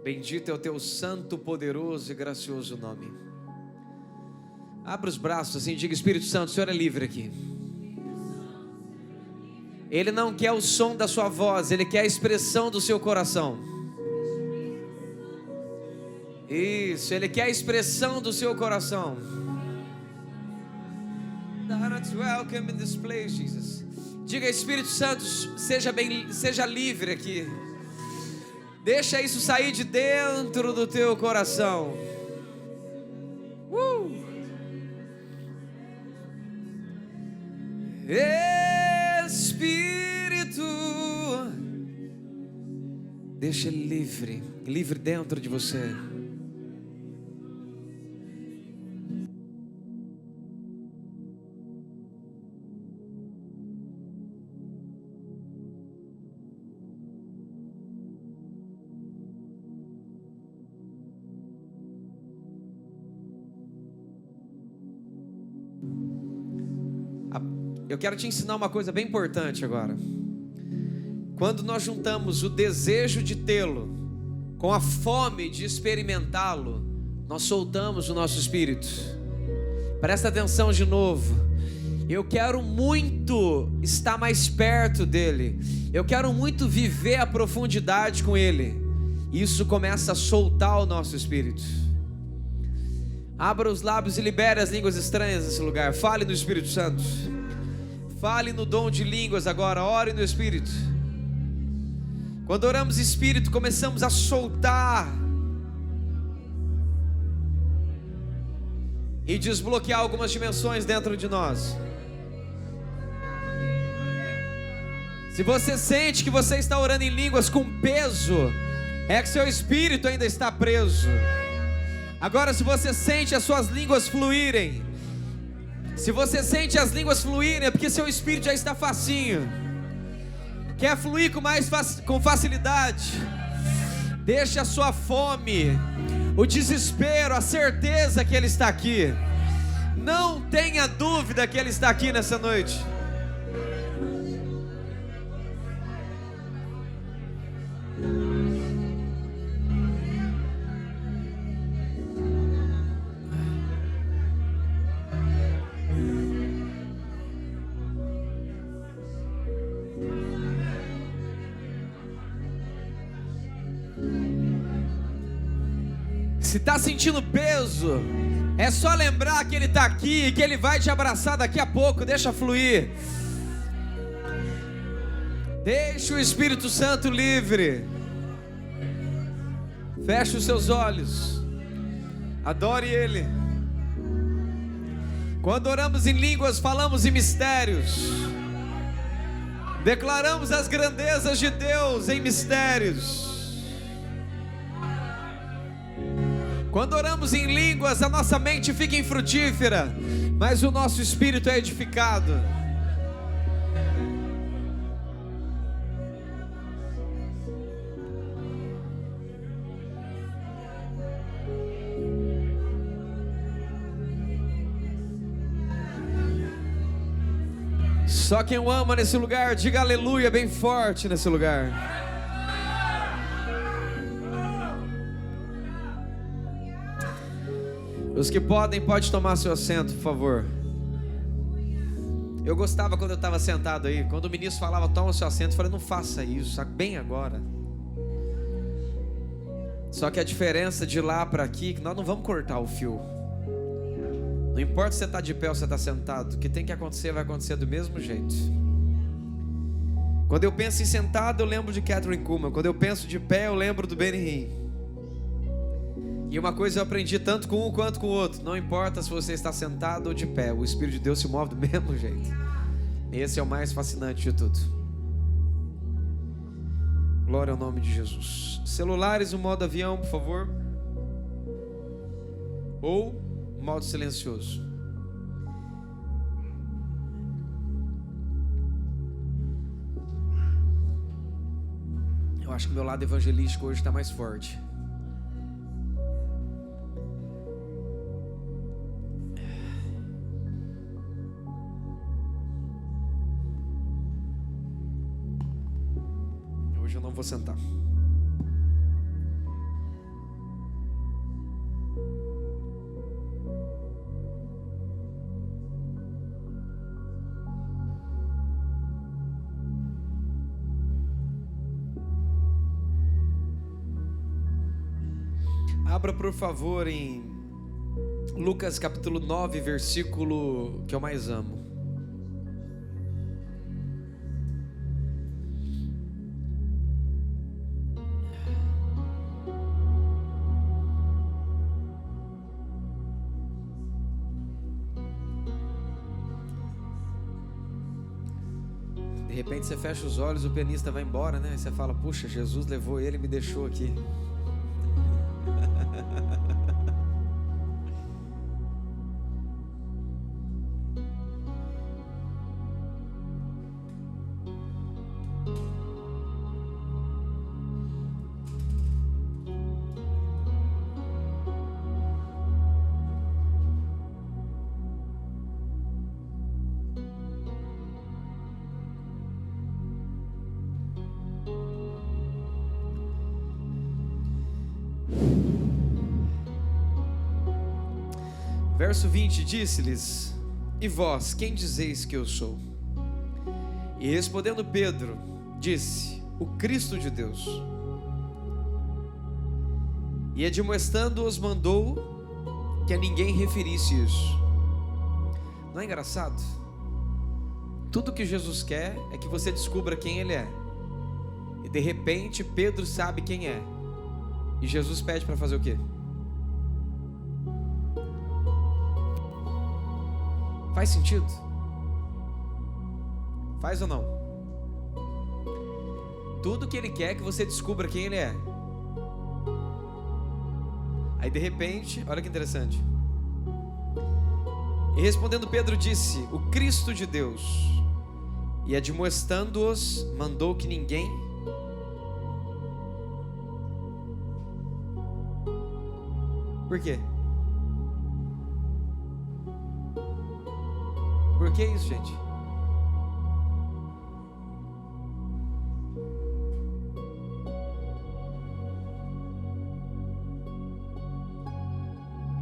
Bendito é o teu santo, poderoso e gracioso nome. Abra os braços assim e diga: Espírito Santo, o Senhor é livre aqui. Ele não quer o som da sua voz, Ele quer a expressão do seu coração. Isso, Ele quer a expressão do seu coração. Welcome in this place, Jesus. Diga: Espírito Santo, seja livre aqui. Deixa isso sair de dentro do teu coração. Espírito, deixa ele livre dentro de você. Eu quero te ensinar uma coisa bem importante agora. Quando nós juntamos o desejo de tê-lo com a fome de experimentá-lo, nós soltamos o nosso espírito. Presta atenção de novo. Eu quero muito estar mais perto dele. Eu quero muito viver a profundidade com ele. Isso começa a soltar o nosso espírito. Abra os lábios e libere as línguas estranhas nesse lugar. Fale no Espírito Santo. Fale no dom de línguas agora, ore no Espírito. Quando oramos Espírito, começamos a soltar e desbloquear algumas dimensões dentro de nós. Se você sente que você está orando em línguas com peso, é que seu espírito ainda está preso. Agora, se você sente as suas línguas fluírem, se você sente as línguas fluírem, é porque seu espírito já está facinho. Quer fluir com facilidade? Deixe a sua fome, o desespero, a certeza que Ele está aqui. Não tenha dúvida que Ele está aqui nessa noite. Se está sentindo peso, é só lembrar que Ele está aqui e que Ele vai te abraçar daqui a pouco. Deixa fluir. Deixa o Espírito Santo livre. Feche os seus olhos. Adore Ele. Quando oramos em línguas, falamos em mistérios. Declaramos as grandezas de Deus em mistérios. Quando oramos em línguas, a nossa mente fica infrutífera, mas o nosso espírito é edificado. Só quem o ama nesse lugar, diga aleluia bem forte nesse lugar. Os que podem, pode tomar seu assento, por favor. Eu gostava quando eu estava sentado aí, quando o ministro falava, toma seu assento, eu falei, não faça isso, bem agora. Só que a diferença de lá para aqui, é que nós não vamos cortar o fio. Não importa se você está de pé ou se você está sentado, o que tem que acontecer, vai acontecer do mesmo jeito. Quando eu penso em sentado, eu lembro de Catherine Kuhlman. Quando eu penso de pé, eu lembro do Benny Hinn. E uma coisa eu aprendi tanto com um quanto com o outro: não importa se você está sentado ou de pé, o Espírito de Deus se move do mesmo jeito. Esse é o mais fascinante de tudo. Glória ao nome de Jesus. Celulares no modo avião, por favor. Ou modo silencioso. Eu acho que meu lado evangelístico hoje está mais forte. Hoje eu não vou sentar. Abra, por favor, em Lucas capítulo 9, versículo que eu mais amo. De repente você fecha os olhos, o pianista vai embora, né? Aí você fala, puxa, Jesus levou ele e me deixou aqui. Verso 20, disse-lhes: e vós, quem dizeis que eu sou? E respondendo Pedro, disse: o Cristo de Deus. E admoestando-os mandou que a ninguém referisse isso. Não é engraçado? Tudo que Jesus quer é que você descubra quem Ele é. E de repente Pedro sabe quem é. E Jesus pede para fazer o quê? Faz sentido? Faz ou não? Tudo que Ele quer é que você descubra quem Ele é. Aí de repente, olha que interessante. E respondendo Pedro disse: o Cristo de Deus. E admoestando-os mandou que ninguém. Por quê? Por que isso, gente?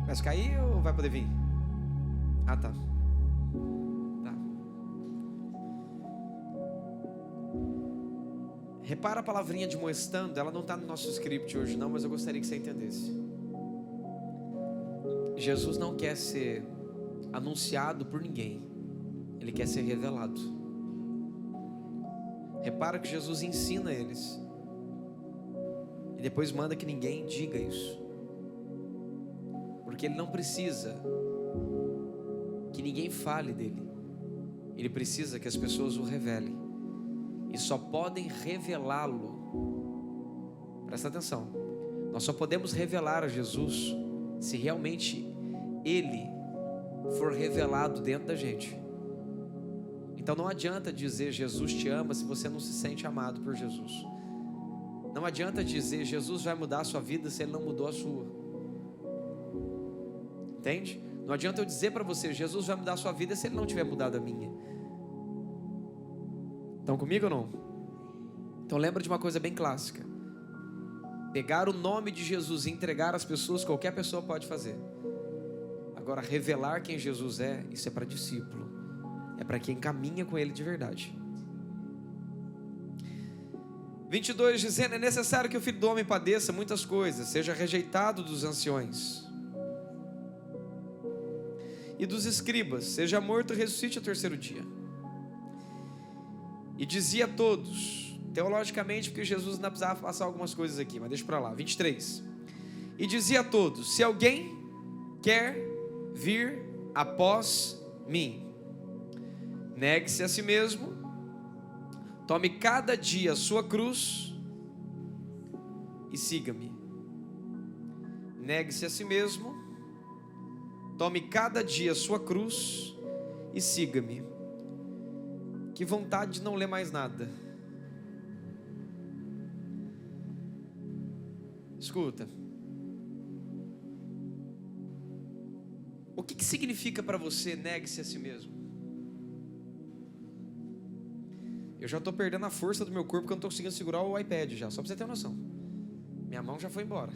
Vai cair ou vai poder vir? Ah, tá. Tá. Repara a palavrinha de admoestando, ela não está no nosso script hoje não, mas eu gostaria que você entendesse. Jesus não quer ser anunciado por ninguém. Ele quer ser revelado. Repara que Jesus ensina eles. E depois manda que ninguém diga isso. Porque Ele não precisa que ninguém fale dele. Ele precisa que as pessoas o revelem. E só podem revelá-lo. Presta atenção. Nós só podemos revelar a Jesus se realmente Ele for revelado dentro da gente. Então não adianta dizer Jesus te ama se você não se sente amado por Jesus. Não adianta dizer Jesus vai mudar a sua vida se Ele não mudou a sua. Entende? Não adianta eu dizer para você Jesus vai mudar a sua vida se Ele não tiver mudado a minha. Estão comigo ou não? Então lembra de uma coisa bem clássica. Pegar o nome de Jesus e entregar às pessoas, qualquer pessoa pode fazer. Agora revelar quem Jesus é, isso é para discípulo. É para quem caminha com Ele de verdade. 22 dizendo: é necessário que o Filho do Homem padeça muitas coisas, seja rejeitado dos anciões e dos escribas, seja morto e ressuscite ao terceiro dia. E dizia a todos, teologicamente, porque Jesus ainda precisava passar algumas coisas aqui, mas deixa para lá. 23. E dizia a todos: se alguém quer vir após mim, negue-se a si mesmo, tome cada dia a sua cruz e siga-me. Negue-se a si mesmo, tome cada dia a sua cruz e siga-me. Que vontade de não ler mais nada. Escuta. O que significa para você negue-se a si mesmo? Eu já estou perdendo a força do meu corpo, porque eu não estou conseguindo segurar o iPad já, só para você ter noção. Minha mão já foi embora.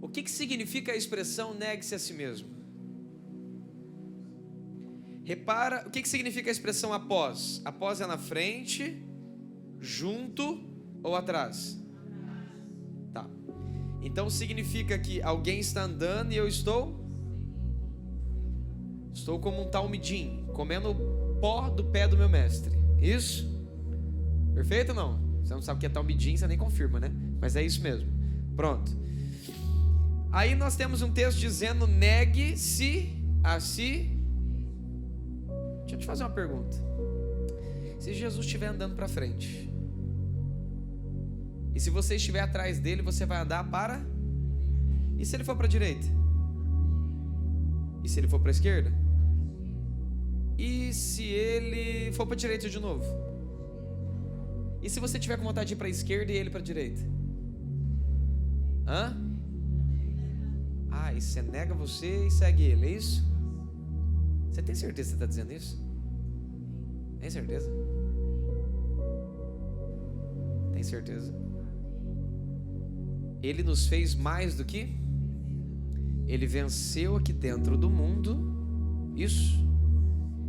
O que significa a expressão negue-se a si mesmo? Repara, o que significa a expressão após? Após é na frente, junto ou atrás? Tá. Então significa que alguém está andando e eu estou como um talmidim, comendo o pó do pé do meu mestre. Isso? Perfeito ou não? Você não sabe o que é talmidim, você nem confirma, né? Mas é isso mesmo. Pronto. Aí nós temos um texto dizendo: negue-se a si. Deixa eu te fazer uma pergunta. Se Jesus estiver andando para frente, e se você estiver atrás dele, você vai andar para? E se ele for para a direita? E se ele for para a esquerda? E se ele for para a direita de novo? E se você tiver com vontade de ir para a esquerda e ele para a direita? Hã? Ah, e você nega você e segue ele, é isso? Você tem certeza que você está dizendo isso? Tem certeza? Tem certeza? Ele nos fez mais do que? Ele venceu aqui dentro do mundo. Isso.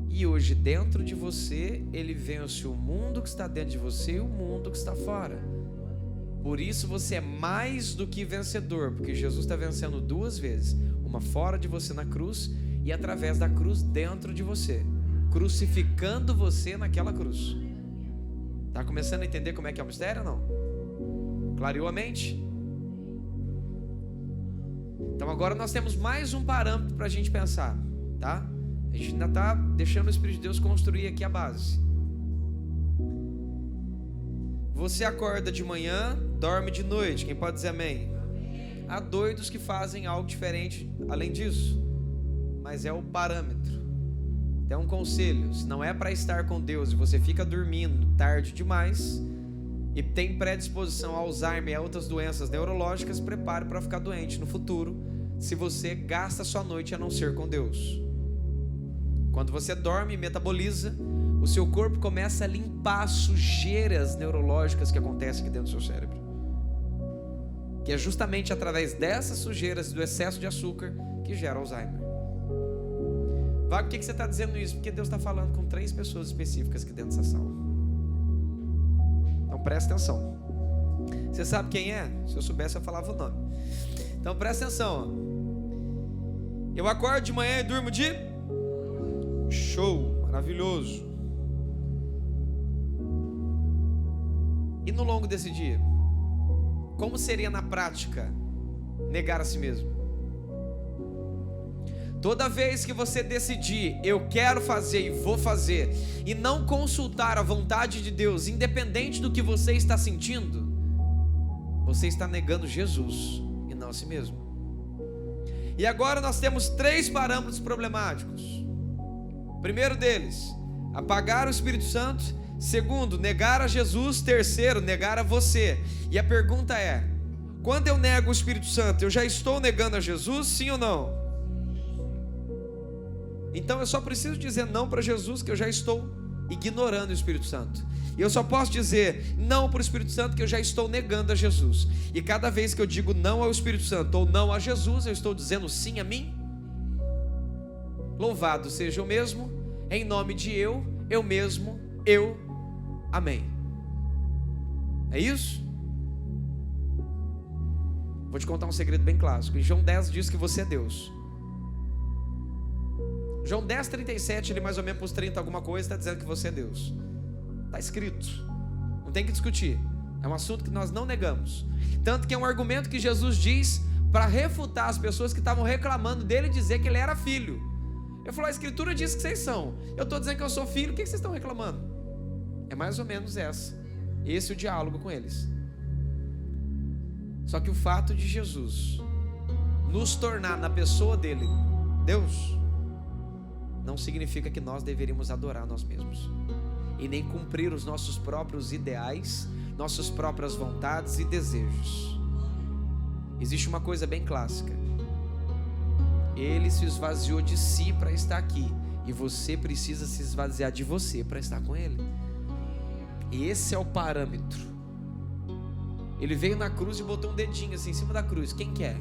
E hoje dentro de você, ele vence o mundo que está dentro de você e o mundo que está fora. Por isso você é mais do que vencedor, porque Jesus está vencendo duas vezes. Uma fora de você na cruz e através da cruz dentro de você, crucificando você naquela cruz. Está começando a entender como é que é o mistério ou não? Clareou a mente? Então agora nós temos mais um parâmetro para a gente pensar, tá? A gente ainda está deixando o Espírito de Deus construir aqui a base. Você acorda de manhã, dorme de noite. Quem pode dizer amém? Há doidos que fazem algo diferente além disso, mas é o parâmetro. Tem um conselho: se não é para estar com Deus e você fica dormindo tarde demais e tem predisposição a Alzheimer e a outras doenças neurológicas, prepare para ficar doente no futuro, se você gasta sua noite a não ser com Deus. Quando você dorme e metaboliza, o seu corpo começa a limpar sujeiras neurológicas que acontecem aqui dentro do seu cérebro, que é justamente através dessas sujeiras e do excesso de açúcar que gera Alzheimer. Vago, por que você está dizendo isso? Porque Deus está falando com 3 pessoas específicas aqui dentro dessa sala. Então presta atenção. Você sabe quem é? Se eu soubesse eu falava o nome. Então presta atenção. Eu acordo de manhã e durmo de... Show, maravilhoso. E no longo desse dia, como seria na prática negar a si mesmo? Toda vez que você decidir, eu quero fazer e vou fazer, e não consultar a vontade de Deus, independente do que você está sentindo, você está negando Jesus e não a si mesmo. E agora nós temos 3 parâmetros problemáticos. O primeiro deles, apagar o Espírito Santo. Segundo, negar a Jesus. Terceiro, negar a você. E a pergunta é: quando eu nego o Espírito Santo, eu já estou negando a Jesus, sim ou não? Então eu só preciso dizer não para Jesus, que eu já estou ignorando o Espírito Santo. E eu só posso dizer não para o Espírito Santo, que eu já estou negando a Jesus. E cada vez que eu digo não ao Espírito Santo ou não a Jesus, eu estou dizendo sim a mim. Louvado seja eu mesmo, em nome de eu mesmo, eu, amém. É isso? Vou te contar um segredo bem clássico. Em João 10 diz que você é Deus. João 10, 37, ele mais ou menos para os 30 alguma coisa, está dizendo que você é Deus. Está escrito, não tem que discutir. É um assunto que nós não negamos. Tanto que é um argumento que Jesus diz para refutar as pessoas que estavam reclamando dele e dizer que ele era filho. Ele falou: a escritura diz que vocês são. Eu estou dizendo que eu sou filho, o que vocês estão reclamando? É mais ou menos esse o diálogo com eles. Só que o fato de Jesus nos tornar na pessoa dele Deus, não significa que nós deveríamos adorar nós mesmos e nem cumprir os nossos próprios ideais nossas próprias vontades e desejos. Existe uma coisa bem clássica: Ele se esvaziou de si para estar aqui, e você precisa se esvaziar de você para estar com Ele. E esse é o parâmetro. Ele veio na cruz e botou um dedinho assim em cima da cruz. Quem quer?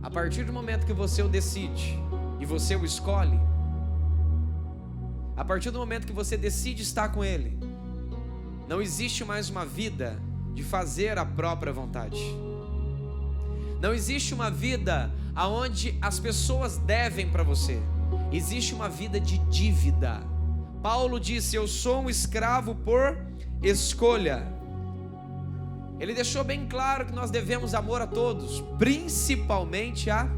A partir do momento que você o decide e você o escolhe, a partir do momento que você decide estar com Ele, não existe mais uma vida de fazer a própria vontade. Não existe uma vida aonde as pessoas devem para você. Existe uma vida de dívida. Paulo disse: eu sou um escravo por escolha. Ele deixou bem claro que nós devemos amor a todos, principalmente a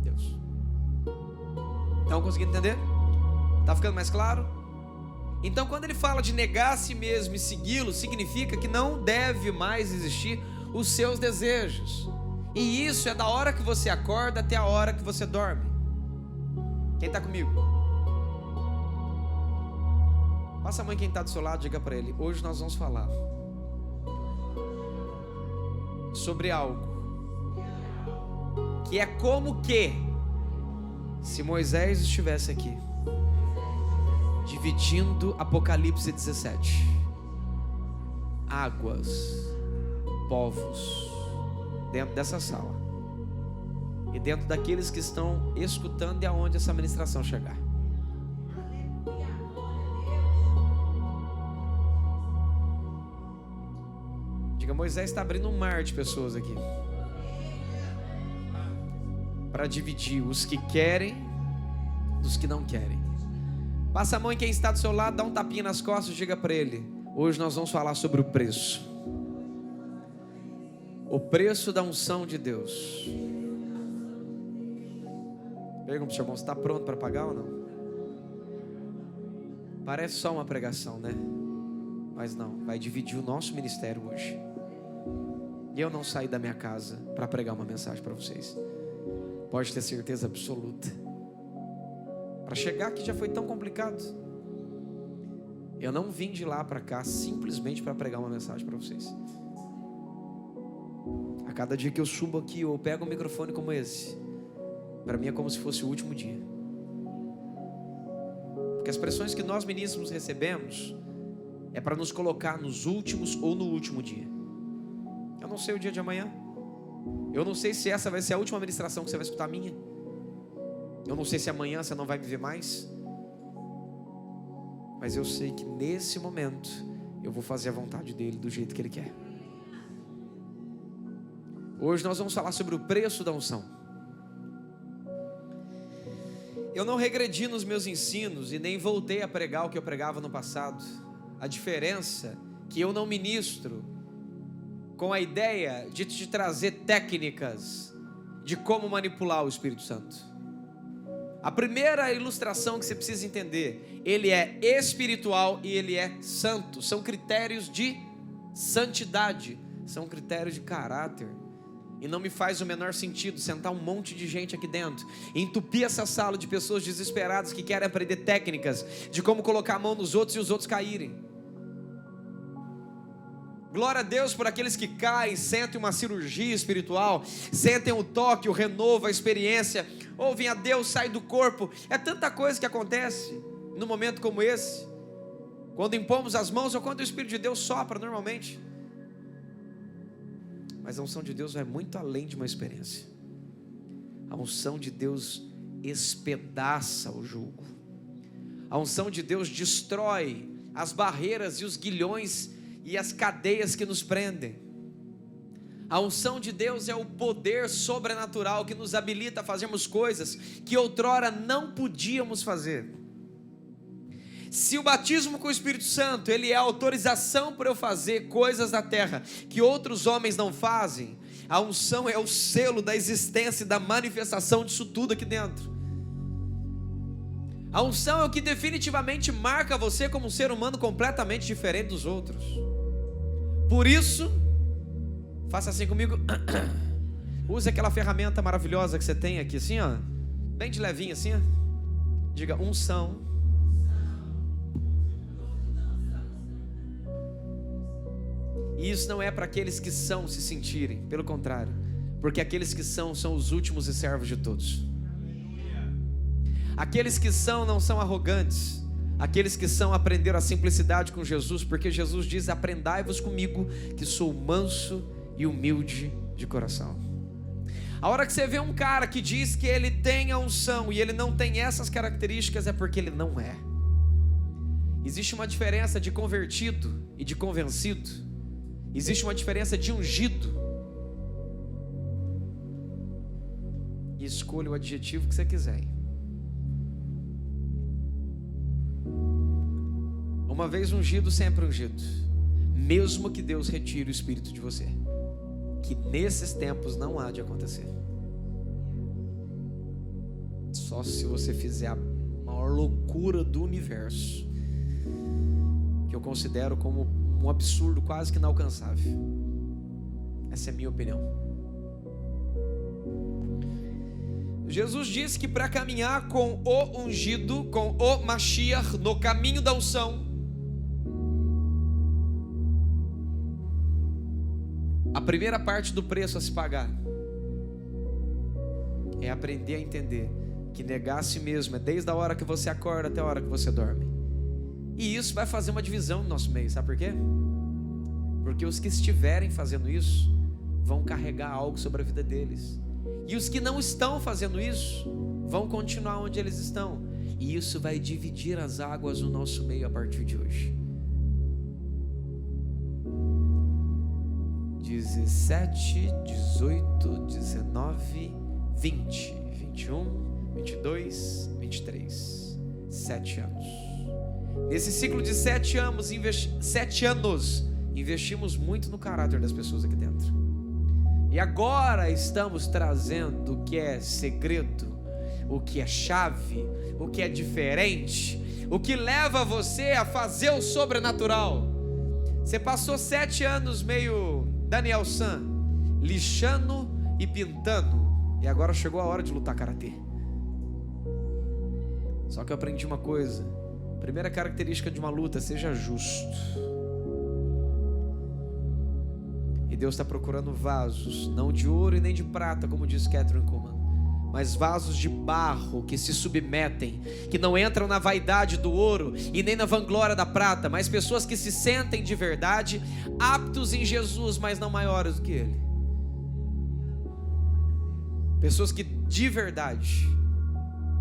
Deus. Estão conseguindo entender? Está ficando mais claro? Então, quando ele fala de negar a si mesmo e segui-lo, significa que não deve mais existir os seus desejos. E isso é da hora que você acorda até a hora que você dorme. Quem está comigo? Passa a mão em quem está do seu lado, diga para ele: hoje nós vamos falar sobre algo que é como que se Moisés estivesse aqui dividindo Apocalipse 17, águas, povos, dentro dessa sala e dentro daqueles que estão escutando e aonde essa ministração chegar. Diga: Moisés está abrindo um mar de pessoas aqui para dividir os que querem dos que não querem. Passa a mão em quem está do seu lado, dá um tapinha nas costas e diga para ele: hoje nós vamos falar sobre o preço. O preço da unção de Deus. Pergunta para o seu irmão: você está pronto para pagar ou não? Parece só uma pregação, né? Mas não, vai dividir o nosso ministério hoje. E eu não saí da minha casa para pregar uma mensagem para vocês. Pode ter certeza absoluta. Para chegar aqui já foi tão complicado. Eu não vim de lá para cá simplesmente para pregar uma mensagem para vocês. A cada dia que eu subo aqui, eu pego um microfone como esse, para mim é como se fosse o último dia. Porque as pressões que nós ministros recebemos é para nos colocar nos últimos ou no último dia. Eu não sei o dia de amanhã. Eu não sei se essa vai ser a última ministração que você vai escutar minha. Eu não sei se amanhã você não vai me ver mais. Mas eu sei que nesse momento eu vou fazer a vontade dele do jeito que ele quer. Hoje nós vamos falar sobre o preço da unção. Eu não regredi nos meus ensinos e nem voltei a pregar o que eu pregava no passado. A diferença é que eu não ministro com a ideia de te trazer técnicas de como manipular o Espírito Santo. A primeira ilustração que você precisa entender: ele é espiritual e ele é santo. São critérios de santidade, são critérios de caráter. E não me faz o menor sentido sentar um monte de gente aqui dentro, entupir essa sala de pessoas desesperadas que querem aprender técnicas de como colocar a mão nos outros e os outros caírem. Glória a Deus por aqueles que caem, sentem uma cirurgia espiritual, sentem o toque, o renovo, a experiência, ouvem a Deus, saem do corpo. É tanta coisa que acontece num momento como esse, quando impomos as mãos ou quando o Espírito de Deus sopra normalmente. Mas a unção de Deus vai muito além de uma experiência. A unção de Deus espedaça o jugo. A unção de Deus destrói as barreiras e os grilhões e as cadeias que nos prendem. A unção de Deus é o poder sobrenatural que nos habilita a fazermos coisas que outrora não podíamos fazer. Se o batismo com o Espírito Santo, ele é a autorização para eu fazer coisas na terra que outros homens não fazem, a unção é o selo da existência e da manifestação disso tudo aqui dentro. A unção é o que definitivamente marca você como um ser humano completamente diferente dos outros. Por isso, faça assim comigo. Use aquela ferramenta maravilhosa que você tem aqui, assim, ó, bem de levinho, assim, ó. Diga: unção. E isso não é para aqueles que são se sentirem, pelo contrário, porque aqueles que são os últimos e servos de todos. Aqueles que são não são arrogantes. Aqueles que são aprenderam a simplicidade com Jesus, porque Jesus diz: aprendai-vos comigo, que sou manso e humilde de coração. A hora que você vê um cara que diz que ele tem a unção e ele não tem essas características, é porque ele não é. Existe uma diferença de convertido e de convencido. Existe uma diferença de ungido. E escolha o adjetivo que você quiser. Uma vez ungido, sempre ungido. Mesmo que Deus retire o Espírito de você, que nesses tempos não há de acontecer. Só se você fizer a maior loucura do universo, que eu considero como um absurdo quase que inalcançável. Essa é a minha opinião. Jesus disse que para caminhar com o ungido, com o Mashiach, no caminho da unção, a primeira parte do preço a se pagar é aprender a entender que negar a si mesmo é desde a hora que você acorda até a hora que você dorme. E isso vai fazer uma divisão no nosso meio, sabe por quê? Porque os que estiverem fazendo isso vão carregar algo sobre a vida deles, e os que não estão fazendo isso vão continuar onde eles estão, e isso vai dividir as águas no nosso meio a partir de hoje. 17, 18, 19, 20, 21, 22, 23. 7 anos. Nesse ciclo de 7 anos, investimos muito no caráter das pessoas aqui dentro. E agora estamos trazendo o que é segredo, o que é chave, o que é diferente, o que leva você a fazer o sobrenatural. Você passou 7 anos meio Daniel San, lixando e pintando, e agora chegou a hora de lutar karatê. Só que eu aprendi uma coisa: primeira característica de uma luta, seja justo. E Deus está procurando vasos, não de ouro e nem de prata, como diz Catherine Kuhlman, mas vasos de barro que se submetem, que não entram na vaidade do ouro e nem na vanglória da prata, mas pessoas que se sentem de verdade, aptos em Jesus, mas não maiores do que Ele. Pessoas que de verdade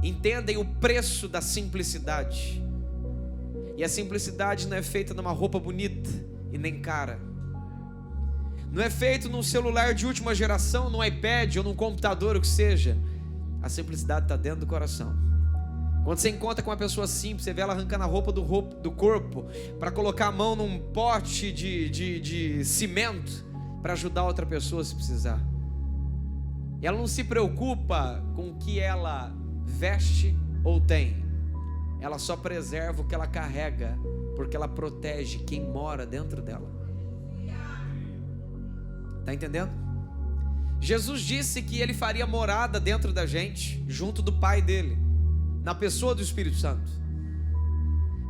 entendem o preço da simplicidade. E a simplicidade não é feita numa roupa bonita e nem cara. Não é feito num celular de última geração, num iPad ou num computador, o que seja. A simplicidade está dentro do coração. Quando você encontra com uma pessoa simples, você vê ela arrancando a roupa do corpo para colocar a mão num pote de cimento para ajudar outra pessoa se precisar. E ela não se preocupa com o que ela veste ou tem. Ela só preserva o que ela carrega, porque ela protege quem mora dentro dela. Está entendendo? Jesus disse que Ele faria morada dentro da gente, junto do Pai dele, na pessoa do Espírito Santo.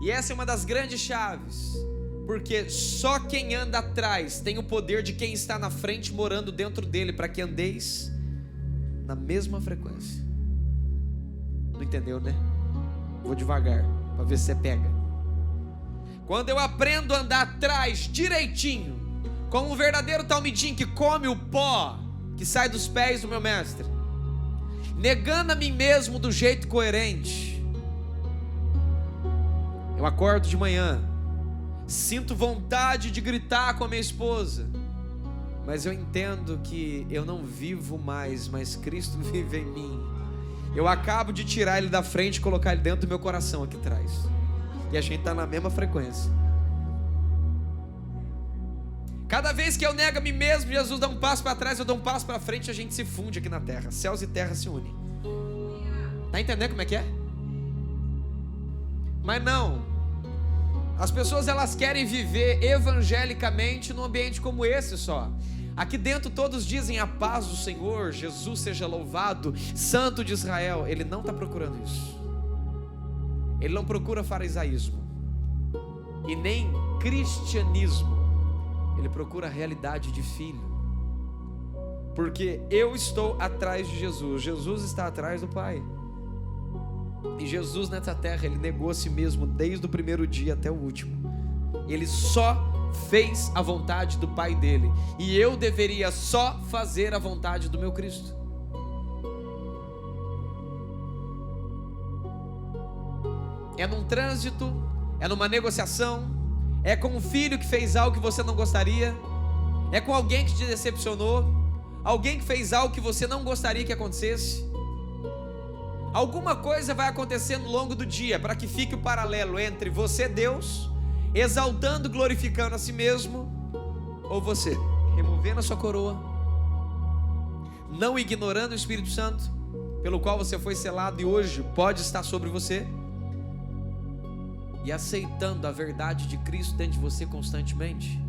E essa é uma das grandes chaves, porque só quem anda atrás tem o poder de quem está na frente morando dentro dele, para que andeis na mesma frequência. Não entendeu, né? Vou devagar, para ver se você pega. Quando eu aprendo a andar atrás direitinho, como um verdadeiro talmidim que come o pó que sai dos pés do meu mestre, negando a mim mesmo do jeito coerente, eu acordo de manhã, sinto vontade de gritar com a minha esposa, mas eu entendo que eu não vivo mais, mas Cristo vive em mim. Eu acabo de tirar Ele da frente e colocar Ele dentro do meu coração aqui atrás, e a gente está na mesma frequência. Cada vez que eu nego a mim mesmo, Jesus dá um passo para trás, eu dou um passo para frente, a gente se funde aqui na terra. Céus e terra se unem. Tá entendendo como é que é? Mas não. As pessoas, elas querem viver evangelicamente num ambiente como esse só. Aqui dentro todos dizem a paz do Senhor, Jesus seja louvado, Santo de Israel. Ele não está procurando isso. Ele não procura farisaísmo e nem cristianismo. ele procura a realidade de filho. Porque eu estou atrás de Jesus, Jesus está atrás do Pai. E Jesus nessa terra, ele negou a si mesmo desde o primeiro dia até o último. Ele só fez a vontade do Pai dele. E eu deveria só fazer a vontade do meu Cristo. É num trânsito, é numa negociação, é com um filho que fez algo que você não gostaria, é com alguém que te decepcionou, alguém que fez algo que você não gostaria que acontecesse. Alguma coisa vai acontecer no longo do dia para que fique o paralelo entre você, Deus, exaltando, glorificando a si mesmo, ou você removendo a sua coroa, não ignorando o Espírito Santo, pelo qual você foi selado e hoje pode estar sobre você, e aceitando a verdade de Cristo dentro de você constantemente,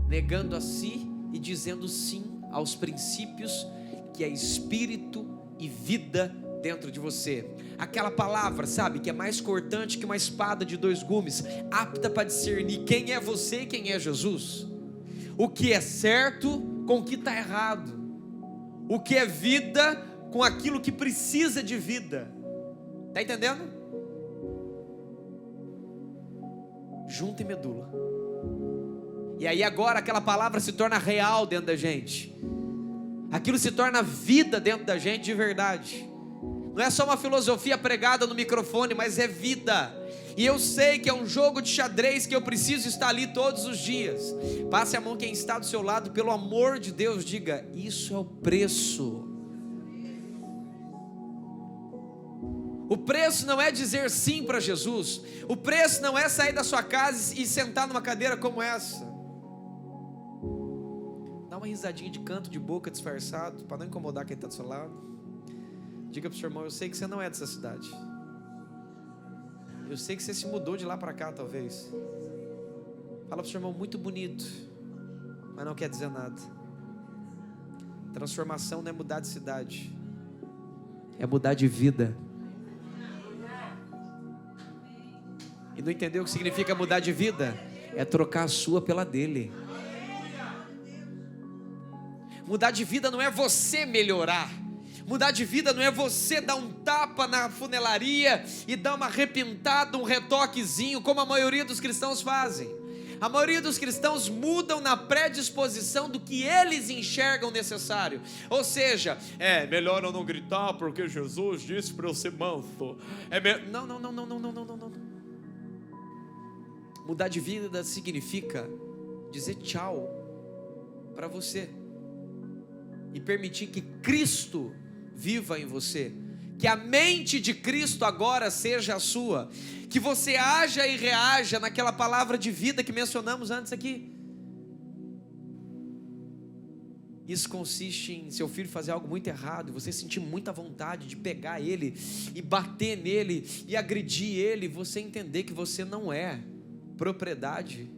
negando a si e dizendo sim aos princípios que é Espírito e vida dentro de você. Aquela palavra, sabe, que é mais cortante que uma espada de dois gumes, apta para discernir quem é você e quem é Jesus, o que é certo com o que está errado, o que é vida com aquilo que precisa de vida. Está entendendo? Junta e medula. E aí agora aquela palavra se torna real dentro da gente, aquilo se torna vida dentro da gente de verdade. Não é só uma filosofia pregada no microfone, mas é vida. E eu sei que é um jogo de xadrez que eu preciso estar ali todos os dias. Passe a mão quem está do seu lado, pelo amor de Deus, diga: isso é o preço. O preço não é dizer sim para Jesus. O preço não é sair da sua casa e sentar numa cadeira como essa. Dá uma risadinha de canto de boca disfarçado, para não incomodar quem está do seu lado. Diga para o seu irmão: eu sei que você não é dessa cidade. Eu sei que você se mudou de lá para cá talvez. Fala para o seu irmão: muito bonito, mas não quer dizer nada. Transformação não é mudar de cidade, é mudar de vida. E não entendeu o que significa mudar de vida? É trocar a sua pela dele. Mudar de vida não é você melhorar. Mudar de vida não é você dar um tapa na funelaria e dar uma repintada, um retoquezinho, como a maioria dos cristãos fazem. A maioria dos cristãos mudam na predisposição do que eles enxergam necessário. Ou seja, é melhor eu não gritar porque Jesus disse para eu ser manso. Não. Mudar de vida significa dizer tchau para você e permitir que Cristo viva em você, que a mente de Cristo agora seja a sua, que você haja e reaja naquela palavra de vida que mencionamos antes aqui. Isso consiste em seu filho fazer algo muito errado e você sentir muita vontade de pegar ele e bater nele e agredir ele, você entender que você não é propriedade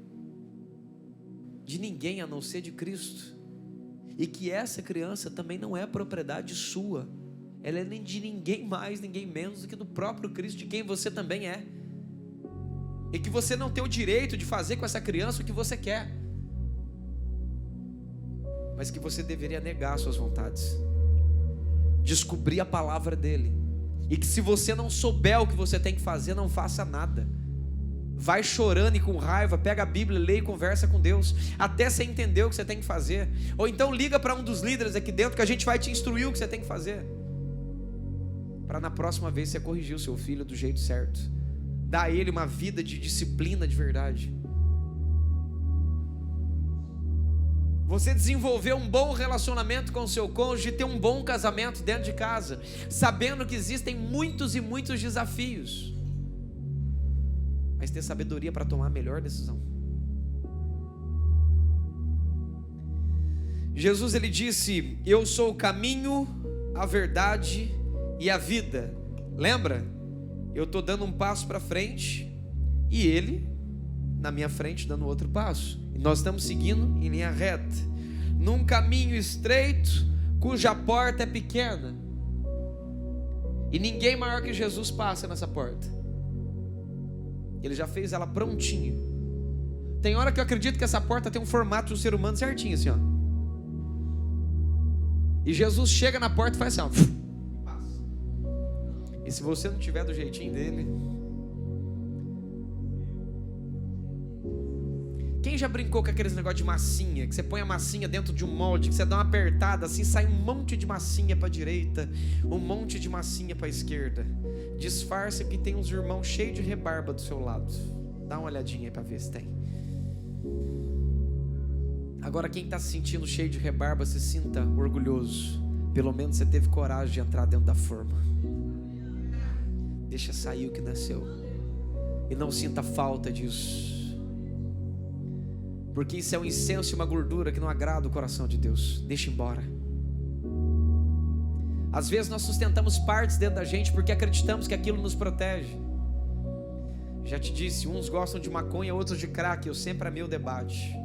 de ninguém a não ser de Cristo, e que essa criança também não é propriedade sua, ela é nem de ninguém mais, ninguém menos do que do próprio Cristo, de quem você também é, e que você não tem o direito de fazer com essa criança o que você quer, mas que você deveria negar suas vontades, descobrir a palavra dele, e que se você não souber o que você tem que fazer, não faça nada. Vai chorando e com raiva, pega a Bíblia, lê e conversa com Deus, até você entender o que você tem que fazer. Ou então liga para um dos líderes aqui dentro, que a gente vai te instruir o que você tem que fazer, para na próxima vez você corrigir o seu filho do jeito certo, dar a ele uma vida de disciplina de verdade. Você desenvolver um bom relacionamento com o seu cônjuge, ter um bom casamento dentro de casa, sabendo que existem muitos e muitos desafios, mas ter sabedoria para tomar a melhor decisão. Jesus, ele disse: eu sou o caminho, a verdade e a vida. Lembra? Eu estou dando um passo para frente e ele na minha frente dando outro passo, e nós estamos seguindo em linha reta, num caminho estreito, cuja porta é pequena, e ninguém maior que Jesus passa nessa porta. Ele já fez ela prontinha. Tem hora que eu acredito que essa porta tem um formato de um ser humano certinho assim, ó. E Jesus chega na porta e faz assim, ó. Passa. E se você não tiver do jeitinho dele... Quem já brincou com aqueles negócios de massinha, que você põe a massinha dentro de um molde, que você dá uma apertada, assim sai um monte de massinha para a direita, um monte de massinha para a esquerda. Disfarce que tem uns irmãos cheios de rebarba do seu lado. Dá uma olhadinha aí para ver se tem. Agora quem está se sentindo cheio de rebarba, se sinta orgulhoso. Pelo menos você teve coragem de entrar dentro da forma. Deixa sair o que nasceu. E não sinta falta disso. Porque isso é um incenso e uma gordura que não agrada o coração de Deus. Deixa embora. Às vezes nós sustentamos partes dentro da gente porque acreditamos que aquilo nos protege. Já te disse, uns gostam de maconha, outros de crack. Eu sempre amei o debate.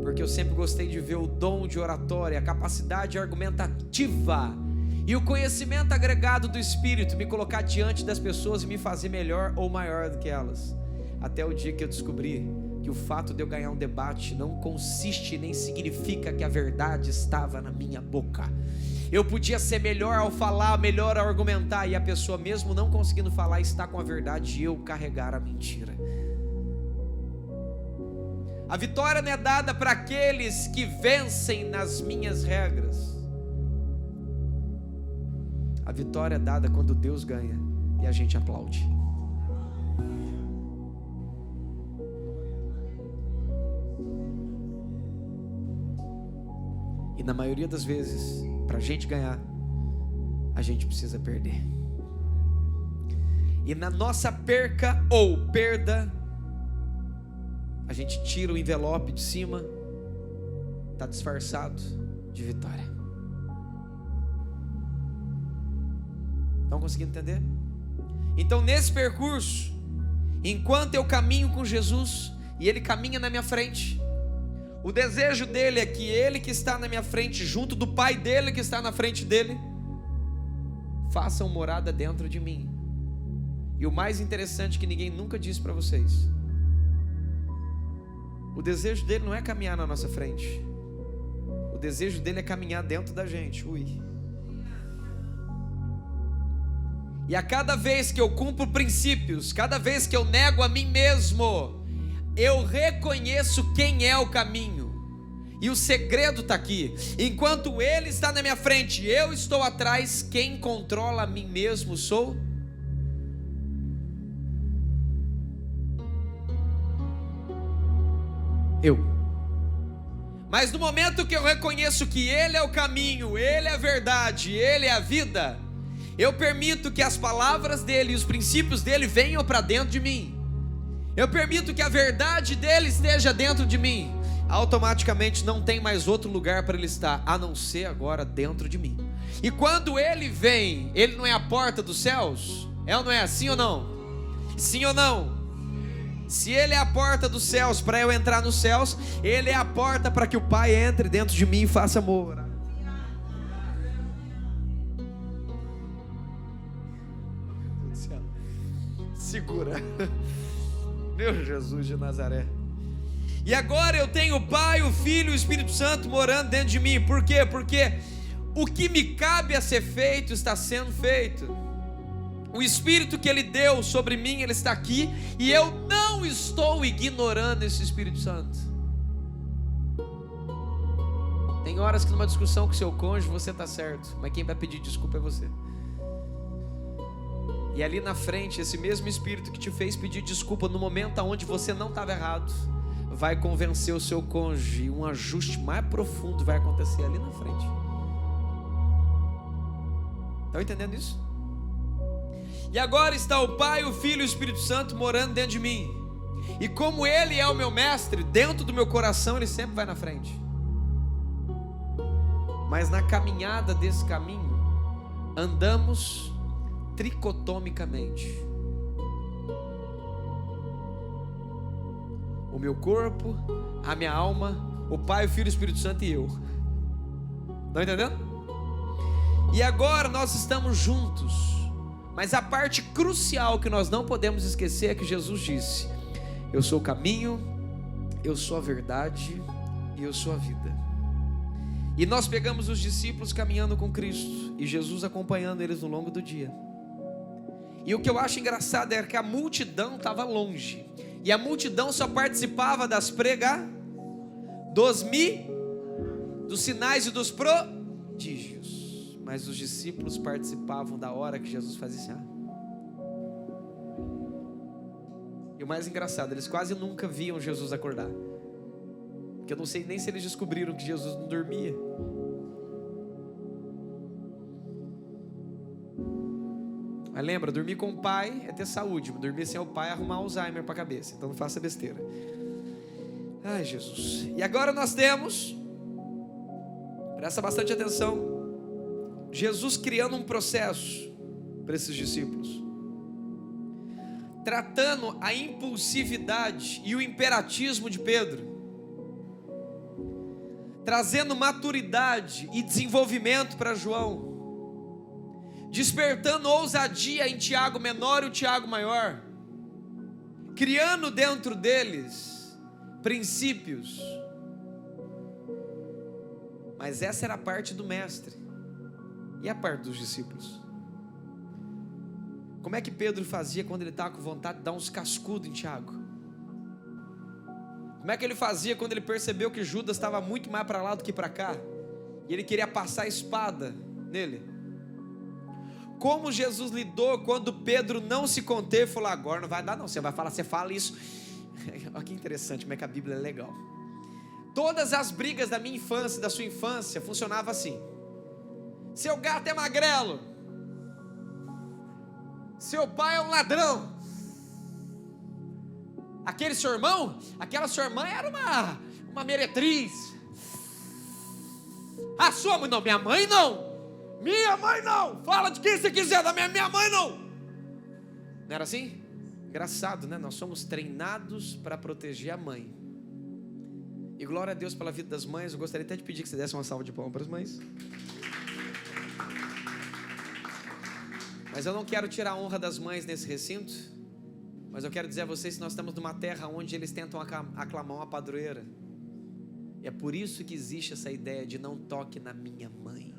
Porque eu sempre gostei de ver o dom de oratória, a capacidade argumentativa e o conhecimento agregado do Espírito me colocar diante das pessoas e me fazer melhor ou maior do que elas. Até o dia que eu descobri que o fato de eu ganhar um debate não consiste nem significa que a verdade estava na minha boca. Eu podia ser melhor ao falar, melhor ao argumentar, e a pessoa mesmo não conseguindo falar está com a verdade e eu carregar a mentira. A vitória não é dada para aqueles que vencem nas minhas regras. A vitória é dada quando Deus ganha e a gente aplaude. E na maioria das vezes, para a gente ganhar, a gente precisa perder. E na nossa perca ou perda, a gente tira o envelope de cima, está disfarçado de vitória. Estão conseguindo entender? Então nesse percurso, enquanto eu caminho com Jesus e Ele caminha na minha frente, o desejo dele é que Ele que está na minha frente, junto do Pai dele que está na frente dele, façam morada dentro de mim. E o mais interessante que ninguém nunca disse para vocês, o desejo dele não é caminhar na nossa frente. O desejo dele é caminhar dentro da gente. E a cada vez que eu cumpro princípios, cada vez que eu nego a mim mesmo, eu reconheço quem é o caminho. E o segredo está aqui. Enquanto Ele está na minha frente, eu estou atrás, quem controla a mim mesmo sou eu. Mas no momento que eu reconheço que Ele é o caminho, Ele é a verdade, Ele é a vida, eu permito que as palavras dEle e os princípios dEle venham para dentro de mim. Eu permito que a verdade dEle esteja dentro de mim. Automaticamente não tem mais outro lugar para Ele estar, a não ser agora dentro de mim. E quando Ele vem, Ele não é a porta dos céus? É ou não é? Sim ou não? Sim ou não? Se Ele é a porta dos céus para eu entrar nos céus, Ele é a porta para que o Pai entre dentro de mim e faça morar. Segura. Meu Jesus de Nazaré. E agora eu tenho o Pai, o Filho e o Espírito Santo morando dentro de mim. Por quê? Porque o que me cabe a ser feito está sendo feito. O Espírito que Ele deu sobre mim, Ele está aqui. E eu não estou ignorando esse Espírito Santo. Tem horas que numa discussão com seu cônjuge você está certo, mas quem vai pedir desculpa é você. E ali na frente, esse mesmo Espírito que te fez pedir desculpa no momento onde você não estava errado, vai convencer o seu cônjuge, e um ajuste mais profundo vai acontecer ali na frente. Estão entendendo isso? E agora está o Pai, o Filho e o Espírito Santo morando dentro de mim. E como Ele é o meu mestre, dentro do meu coração Ele sempre vai na frente. Mas na caminhada desse caminho, andamos tricotomicamente. O meu corpo, a minha alma, o Pai, o Filho, o Espírito Santo e eu. Estão entendendo? E agora nós estamos juntos. Mas a parte crucial que nós não podemos esquecer é que Jesus disse: Eu sou o caminho, eu sou a verdade e eu sou a vida. E nós pegamos os discípulos caminhando com Cristo e Jesus acompanhando eles no longo do dia. E o que eu acho engraçado é que a multidão estava longe, e a multidão só participava das dos sinais e dos prodígios, mas os discípulos participavam da hora que Jesus fazia assim. E o mais engraçado, eles quase nunca viam Jesus acordar, porque eu não sei nem se eles descobriram que Jesus não dormia. Mas lembra, dormir com o pai é ter saúde, dormir sem o pai é arrumar Alzheimer para a cabeça, então não faça besteira. Ai, Jesus. E agora nós temos, presta bastante atenção, Jesus criando um processo para esses discípulos, tratando a impulsividade e o imperatismo de Pedro, trazendo maturidade e desenvolvimento para João, despertando ousadia em Tiago menor e o Tiago maior, criando dentro deles princípios. Mas essa era a parte do mestre. E a parte dos discípulos? Como é que Pedro fazia quando ele estava com vontade de dar uns cascudos em Tiago? Como é que ele fazia quando ele percebeu que Judas estava muito mais para lá do que para cá, e ele queria passar a espada nele? Como Jesus lidou quando Pedro não se conteve e falou: agora não vai dar não, você vai falar, você fala isso. Olha que interessante como é que a Bíblia é legal. Todas as brigas da minha infância, da sua infância, funcionavam assim: seu gato é magrelo, seu pai é um ladrão, aquele seu irmão, aquela sua irmã era uma meretriz. A sua mãe não, minha mãe não. Minha mãe não, fala de quem você quiser, da minha mãe não. Não era assim? Engraçado, né? Nós somos treinados para proteger a mãe. E glória a Deus pela vida das mães. Eu gostaria até de pedir que você desse uma salva de palmas para as mães. Mas eu não quero tirar a honra das mães nesse recinto, mas eu quero dizer a vocês que nós estamos numa terra onde eles tentam aclamar uma padroeira. E é por isso que existe essa ideia de não toque na minha mãe.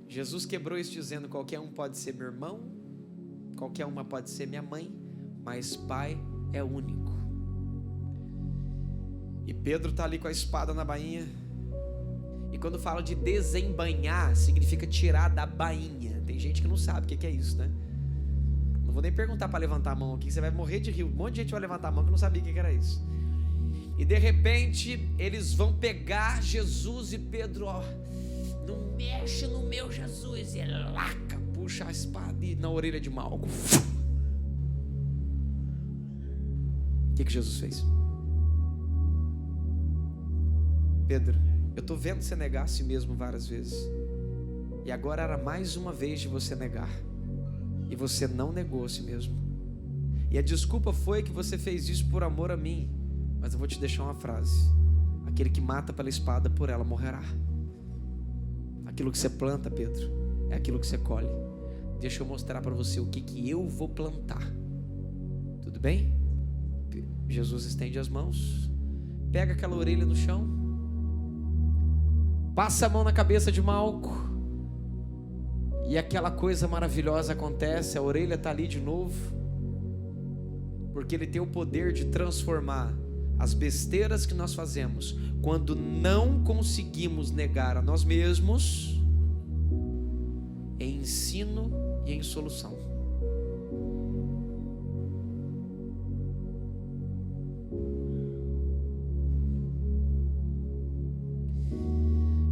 Jesus quebrou isso dizendo: qualquer um pode ser meu irmão, qualquer uma pode ser minha mãe, mas pai é único. E Pedro está ali com a espada na bainha, e quando fala de desembainhar, significa tirar da bainha. Tem gente que não sabe o que é isso, né? Não vou nem perguntar para levantar a mão aqui, você vai morrer de rir. Um monte de gente vai levantar a mão que não sabia o que era isso. E de repente eles vão pegar Jesus, e Pedro, ó, não mexe no meu Jesus, e ele laca, puxa a espada na orelha de Malco. O que Jesus fez? Pedro, eu estou vendo você negar a si mesmo várias vezes, e agora era mais uma vez de você negar, e você não negou a si mesmo. E a desculpa foi que você fez isso por amor a mim. Mas eu vou te deixar uma frase: aquele que mata pela espada, por ela morrerá. Aquilo que você planta, Pedro, é aquilo que você colhe. Deixa eu mostrar para você o que eu vou plantar. Tudo bem? Jesus estende as mãos, pega aquela orelha no chão, passa a mão na cabeça de Malco, e aquela coisa maravilhosa acontece. A orelha está ali de novo, porque ele tem o poder de transformar as besteiras que nós fazemos quando não conseguimos negar a nós mesmos em ensino e em solução.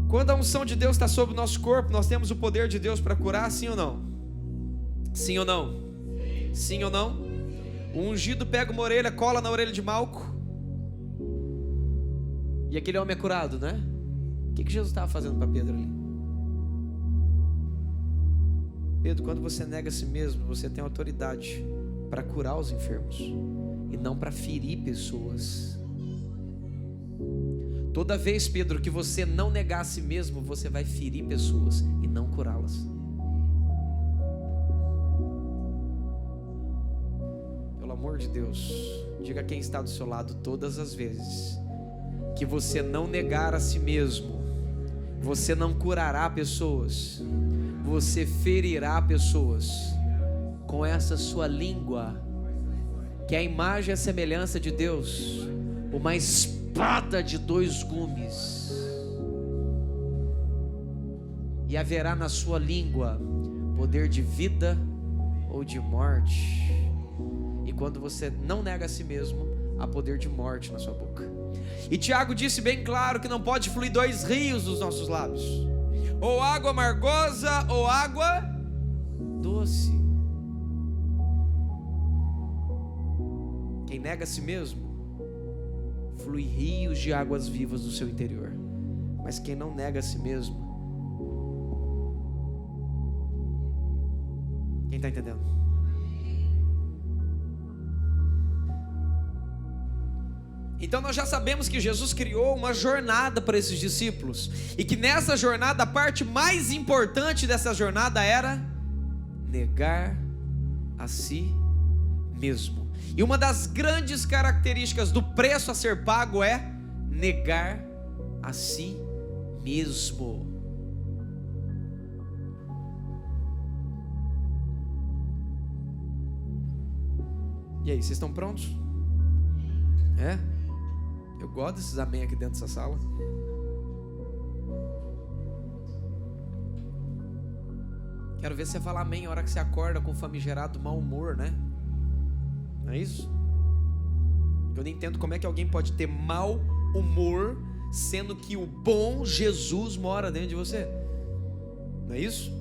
Quando a unção de Deus está sobre o nosso corpo, nós temos o poder de Deus para curar, sim ou não? Sim ou não? Sim ou não? O ungido pega uma orelha, cola na orelha de Malco, e aquele homem é curado, né? O que Jesus estava fazendo para Pedro ali? Pedro, quando você nega a si mesmo, você tem autoridade para curar os enfermos e não para ferir pessoas. Toda vez, Pedro, que você não negar a si mesmo, você vai ferir pessoas e não curá-las. pelo amor de Deus, diga a quem está do seu lado: todas as vezes que você não negar a si mesmo, você não curará pessoas, você ferirá pessoas com essa sua língua, que é a imagem e a semelhança de Deus, uma espada de 2 gumes, e haverá na sua língua poder de vida ou de morte. E quando você não nega a si mesmo, há poder de morte na sua boca. E Tiago disse bem claro que não pode fluir 2 rios dos nossos lábios, ou água amargosa ou água doce. Quem nega a si mesmo, flui rios de águas vivas do seu interior. Mas quem não nega a si mesmo, quem está entendendo? Então nós já sabemos que Jesus criou uma jornada para esses discípulos, e que nessa jornada a parte mais importante dessa jornada era negar a si mesmo. E uma das grandes características do preço a ser pago é negar a si mesmo. E aí, vocês estão prontos? É? Eu gosto desses amém aqui dentro dessa sala. Quero ver você falar amém a hora que você acorda com famigerado mau humor, né? Não é isso? Eu não entendo como é que alguém pode ter mau humor, sendo que o bom Jesus mora dentro de você. Não é isso?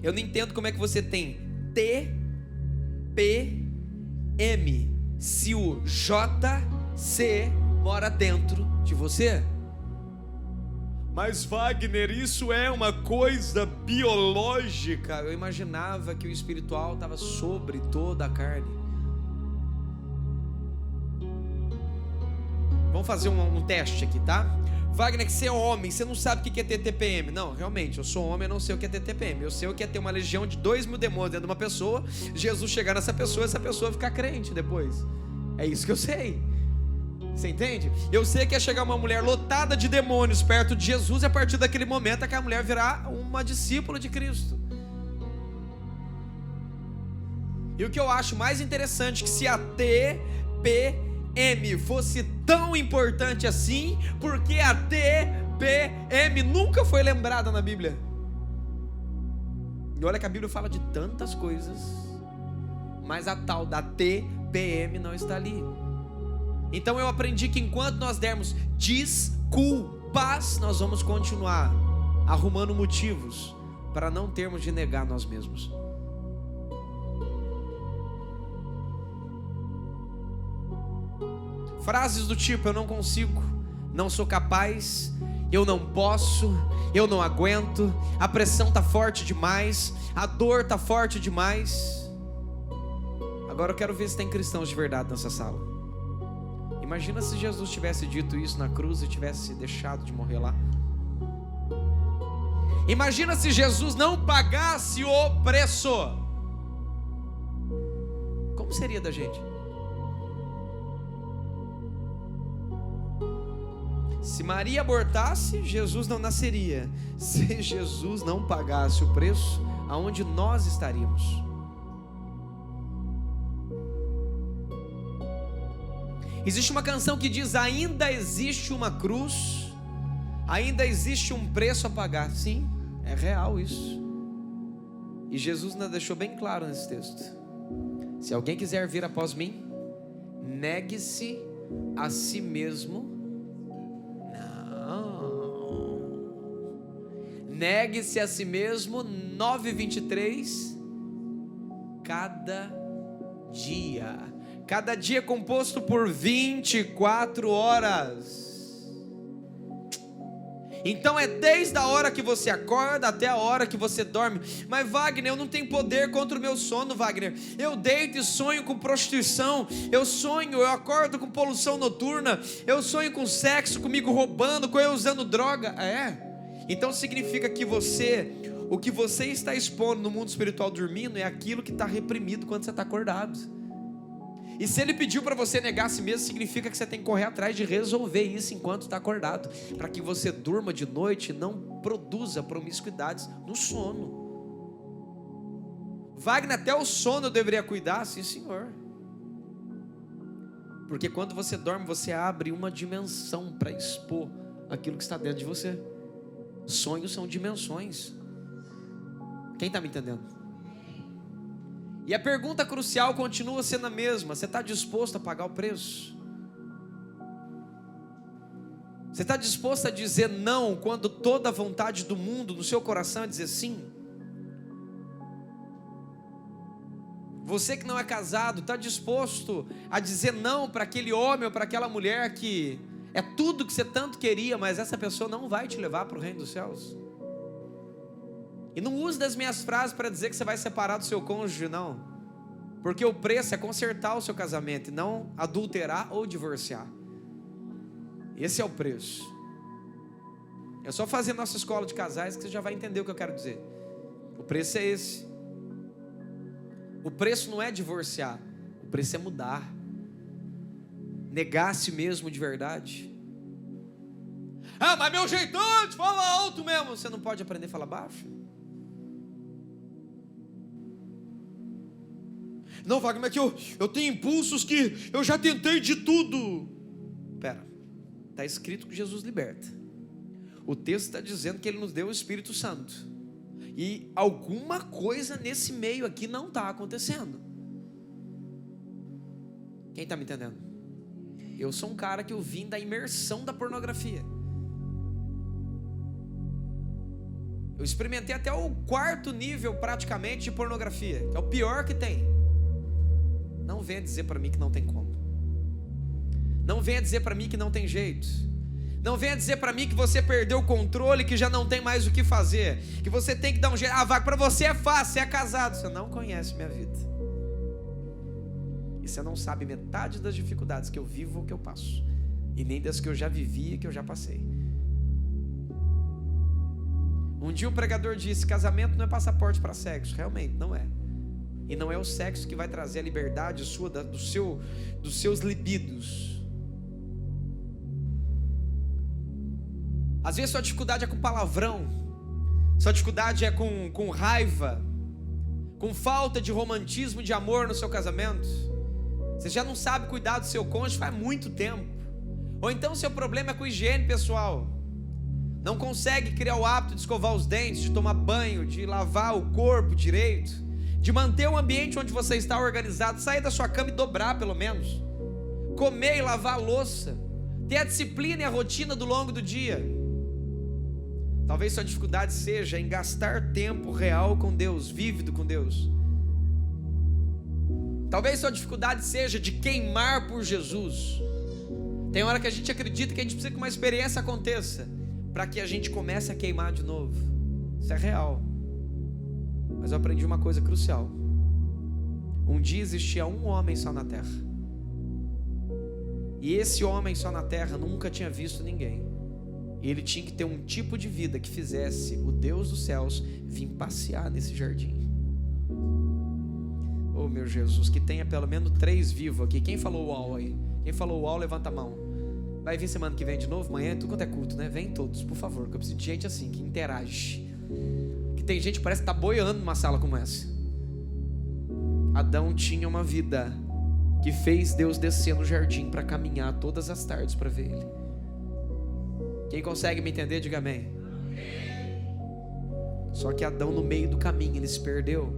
Eu não entendo como é que você tem TPM se o JC mora dentro de você. Mas Wagner, isso é uma coisa biológica. Eu imaginava que o espiritual estava sobre toda a carne. Vamos fazer um teste aqui, tá? Wagner, que você é homem, você não sabe o que é ter TPM. Não, realmente, eu sou homem, eu não sei o que é ter TPM. Eu sei o que é ter uma legião de 2.000 demônios dentro de uma pessoa, Jesus chegar nessa pessoa, essa pessoa ficar crente depois. É isso que eu sei. Você entende? Eu sei que é chegar uma mulher lotada de demônios perto de Jesus, e a partir daquele momento é que a mulher virá uma discípula de Cristo. E o que eu acho mais interessante, que se a TPM fosse tão importante assim, porque a TPM nunca foi lembrada na Bíblia. E olha que a Bíblia fala de tantas coisas, mas a tal da TPM não está ali. Então eu aprendi que enquanto nós dermos desculpas, nós vamos continuar arrumando motivos para não termos de negar nós mesmos. Frases do tipo: eu não consigo, não sou capaz, eu não posso, eu não aguento, a pressão está forte demais, a dor está forte demais. Agora eu quero ver se tem cristãos de verdade nessa sala. Imagina se Jesus tivesse dito isso na cruz e tivesse deixado de morrer lá. Imagina se Jesus não pagasse o preço. Como seria da gente? Se Maria abortasse, Jesus não nasceria. Se Jesus não pagasse o preço, aonde nós estaríamos? Existe uma canção que diz: ainda existe uma cruz, ainda existe um preço a pagar. Sim, é real isso. E Jesus nos deixou bem claro nesse texto: se alguém quiser vir após mim, negue-se a si mesmo. Não. Negue-se a si mesmo, 9:23, cada dia. Cada dia é composto por 24 horas. Então é desde a hora que você acorda até a hora que você dorme. Mas Wagner, eu não tenho poder contra o meu sono, Wagner. Eu deito e sonho com prostituição. Eu acordo com poluição noturna. Eu sonho com sexo, comigo roubando, com eu usando droga. É? Então significa que o que você está expondo no mundo espiritual dormindo é aquilo que está reprimido quando você está acordado. E se ele pediu para você negar a si mesmo, significa que você tem que correr atrás de resolver isso enquanto está acordado, para que você durma de noite e não produza promiscuidades no sono. Wagner, até o sono eu deveria cuidar? Sim, senhor. Porque quando você dorme, você abre uma dimensão para expor aquilo que está dentro de você. Sonhos são dimensões. Quem está me entendendo? E a pergunta crucial continua sendo a mesma: você está disposto a pagar o preço? Você está disposto a dizer não quando toda a vontade do mundo no seu coração é dizer sim? Você que não é casado, está disposto a dizer não para aquele homem ou para aquela mulher que é tudo que você tanto queria, mas essa pessoa não vai te levar para o reino dos céus? E não use das minhas frases para dizer que você vai separar do seu cônjuge, não. Porque o preço é consertar o seu casamento e não adulterar ou divorciar. Esse é o preço. É só fazer nossa escola de casais que você já vai entender o que eu quero dizer. O preço é esse. O preço não é divorciar, o preço é mudar. Negar a si mesmo de verdade. Ah, mas meu jeitão de falar alto mesmo. Você não pode aprender a falar baixo? Não, Wagner, mas que eu tenho impulsos que eu já tentei de tudo. Pera, está escrito que Jesus liberta. O texto está dizendo que Ele nos deu o Espírito Santo. E alguma coisa nesse meio aqui não está acontecendo. Quem está me entendendo? Eu sou um cara que eu vim da imersão da pornografia. Eu experimentei até o 4º nível praticamente de pornografia, que é o pior que tem. Não venha dizer para mim que não tem como. Não venha dizer para mim que não tem jeito. Não venha dizer para mim que você perdeu o controle, que já não tem mais o que fazer, que você tem que dar um jeito. Ah, Wagner, para você é fácil, você é casado. Você não conhece minha vida. E você não sabe metade das dificuldades que eu vivo ou que eu passo. E nem das que eu já vivi e que eu já passei. Um dia um pregador disse: casamento não é passaporte para sexo. Realmente, não é. E não é o sexo que vai trazer a liberdade sua, dos seus libidos. Às vezes sua dificuldade é com palavrão. Sua dificuldade é com raiva, com falta de romantismo, de amor no seu casamento. Você já não sabe cuidar do seu cônjuge faz muito tempo. Ou então seu problema é com higiene pessoal. Não consegue criar o hábito de escovar os dentes, de tomar banho, de lavar o corpo direito, de manter o ambiente onde você está organizado, sair da sua cama e dobrar pelo menos, comer e lavar a louça, ter a disciplina e a rotina do longo do dia. Talvez sua dificuldade seja em gastar tempo real com Deus, vívido com Deus. Talvez sua dificuldade seja de queimar por Jesus. Tem hora que a gente acredita que a gente precisa que uma experiência aconteça para que a gente comece a queimar de novo. Isso é real. Mas eu aprendi uma coisa crucial. Um dia existia um homem só na terra. E esse homem só na terra nunca tinha visto ninguém. E ele tinha que ter um tipo de vida que fizesse o Deus dos céus vir passear nesse jardim. Oh meu Jesus, que tenha pelo menos 3 vivos aqui. Quem falou uau aí? Quem falou uau, levanta a mão. Vai vir semana que vem de novo? Amanhã, tudo quanto é culto, né? Vem todos, por favor, que eu preciso de gente assim, que interage. Que tem gente que parece que está boiando numa sala como essa. Adão tinha uma vida que fez Deus descer no jardim para caminhar todas as tardes para ver ele. Quem consegue me entender, diga amém. Só que Adão, no meio do caminho, ele se perdeu.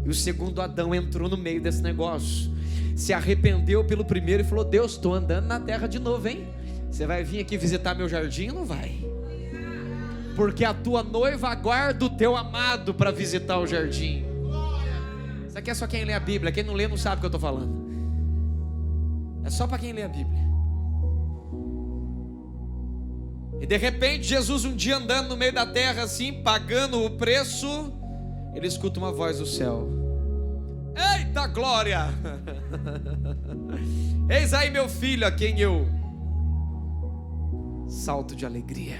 E o segundo Adão entrou no meio desse negócio, se arrependeu pelo primeiro e falou: Deus, estou andando na terra de novo, hein? Você vai vir aqui visitar meu jardim ou não vai? Porque a tua noiva aguarda o teu amado para visitar o jardim. Isso aqui é só quem lê a Bíblia. Quem não lê não sabe o que eu estou falando. É só para quem lê a Bíblia. E de repente Jesus um dia andando no meio da terra assim, pagando o preço, ele escuta uma voz do céu: eita glória! Eis aí meu filho, a quem eu salto de alegria.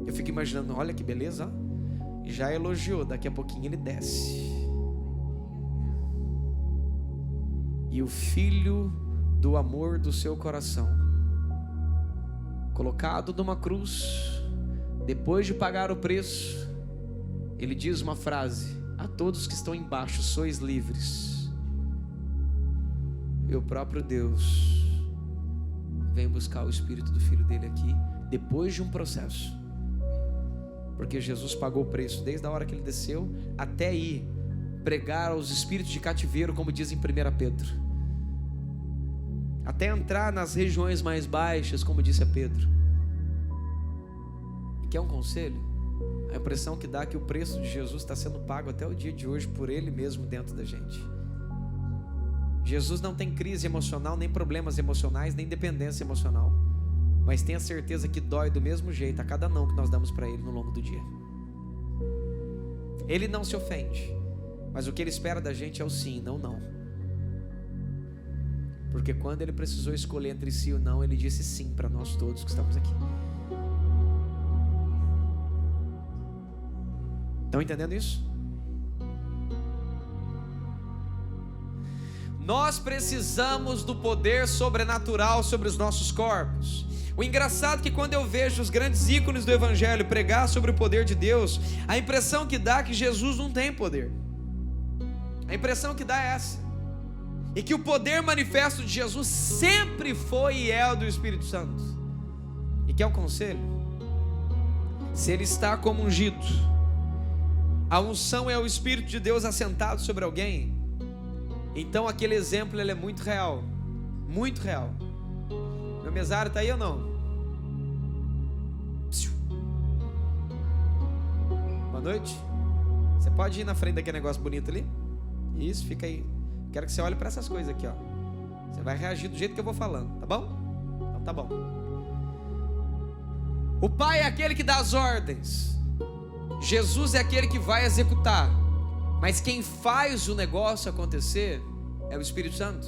Eu fico imaginando, olha que beleza, ó. Já elogiou, daqui a pouquinho ele desce. e o filho do amor do seu coração, colocado numa cruz, depois de pagar o preço, ele diz uma frase: a todos que estão embaixo, sois livres. E o próprio Deus vem buscar o espírito do filho dele aqui, depois de um processo, porque Jesus pagou o preço desde a hora que ele desceu até ir pregar aos espíritos de cativeiro, como diz em 1 Pedro, até entrar nas regiões mais baixas, como disse a Pedro. E quer um conselho? A impressão que dá é que o preço de Jesus está sendo pago até o dia de hoje por Ele mesmo dentro da gente. Jesus não tem crise emocional, nem problemas emocionais, nem dependência emocional, mas tenha certeza que dói do mesmo jeito a cada não que nós damos para Ele no longo do dia. Ele não se ofende, mas o que Ele espera da gente é o sim, não, não. Porque quando Ele precisou escolher entre sim ou não, Ele disse sim para nós todos que estamos aqui. Estão entendendo isso? Nós precisamos do poder sobrenatural sobre os nossos corpos. O engraçado é que quando eu vejo os grandes ícones do Evangelho pregar sobre o poder de Deus, a impressão que dá é que Jesus não tem poder. A impressão que dá é essa. E que o poder manifesto de Jesus sempre foi e é o do Espírito Santo. E quer um conselho? Se Ele está como ungido, a unção é o Espírito de Deus assentado sobre alguém, então aquele exemplo ele é muito real. Muito real. Meu mesário está aí ou não? Boa noite. Você pode ir na frente daquele negócio bonito ali? Isso, fica aí. Quero que você olhe para essas coisas aqui, ó. Você vai reagir do jeito que eu vou falando, tá bom? Então tá bom. O Pai é aquele que dá as ordens. Jesus é aquele que vai executar. Mas quem faz o negócio acontecer é o Espírito Santo.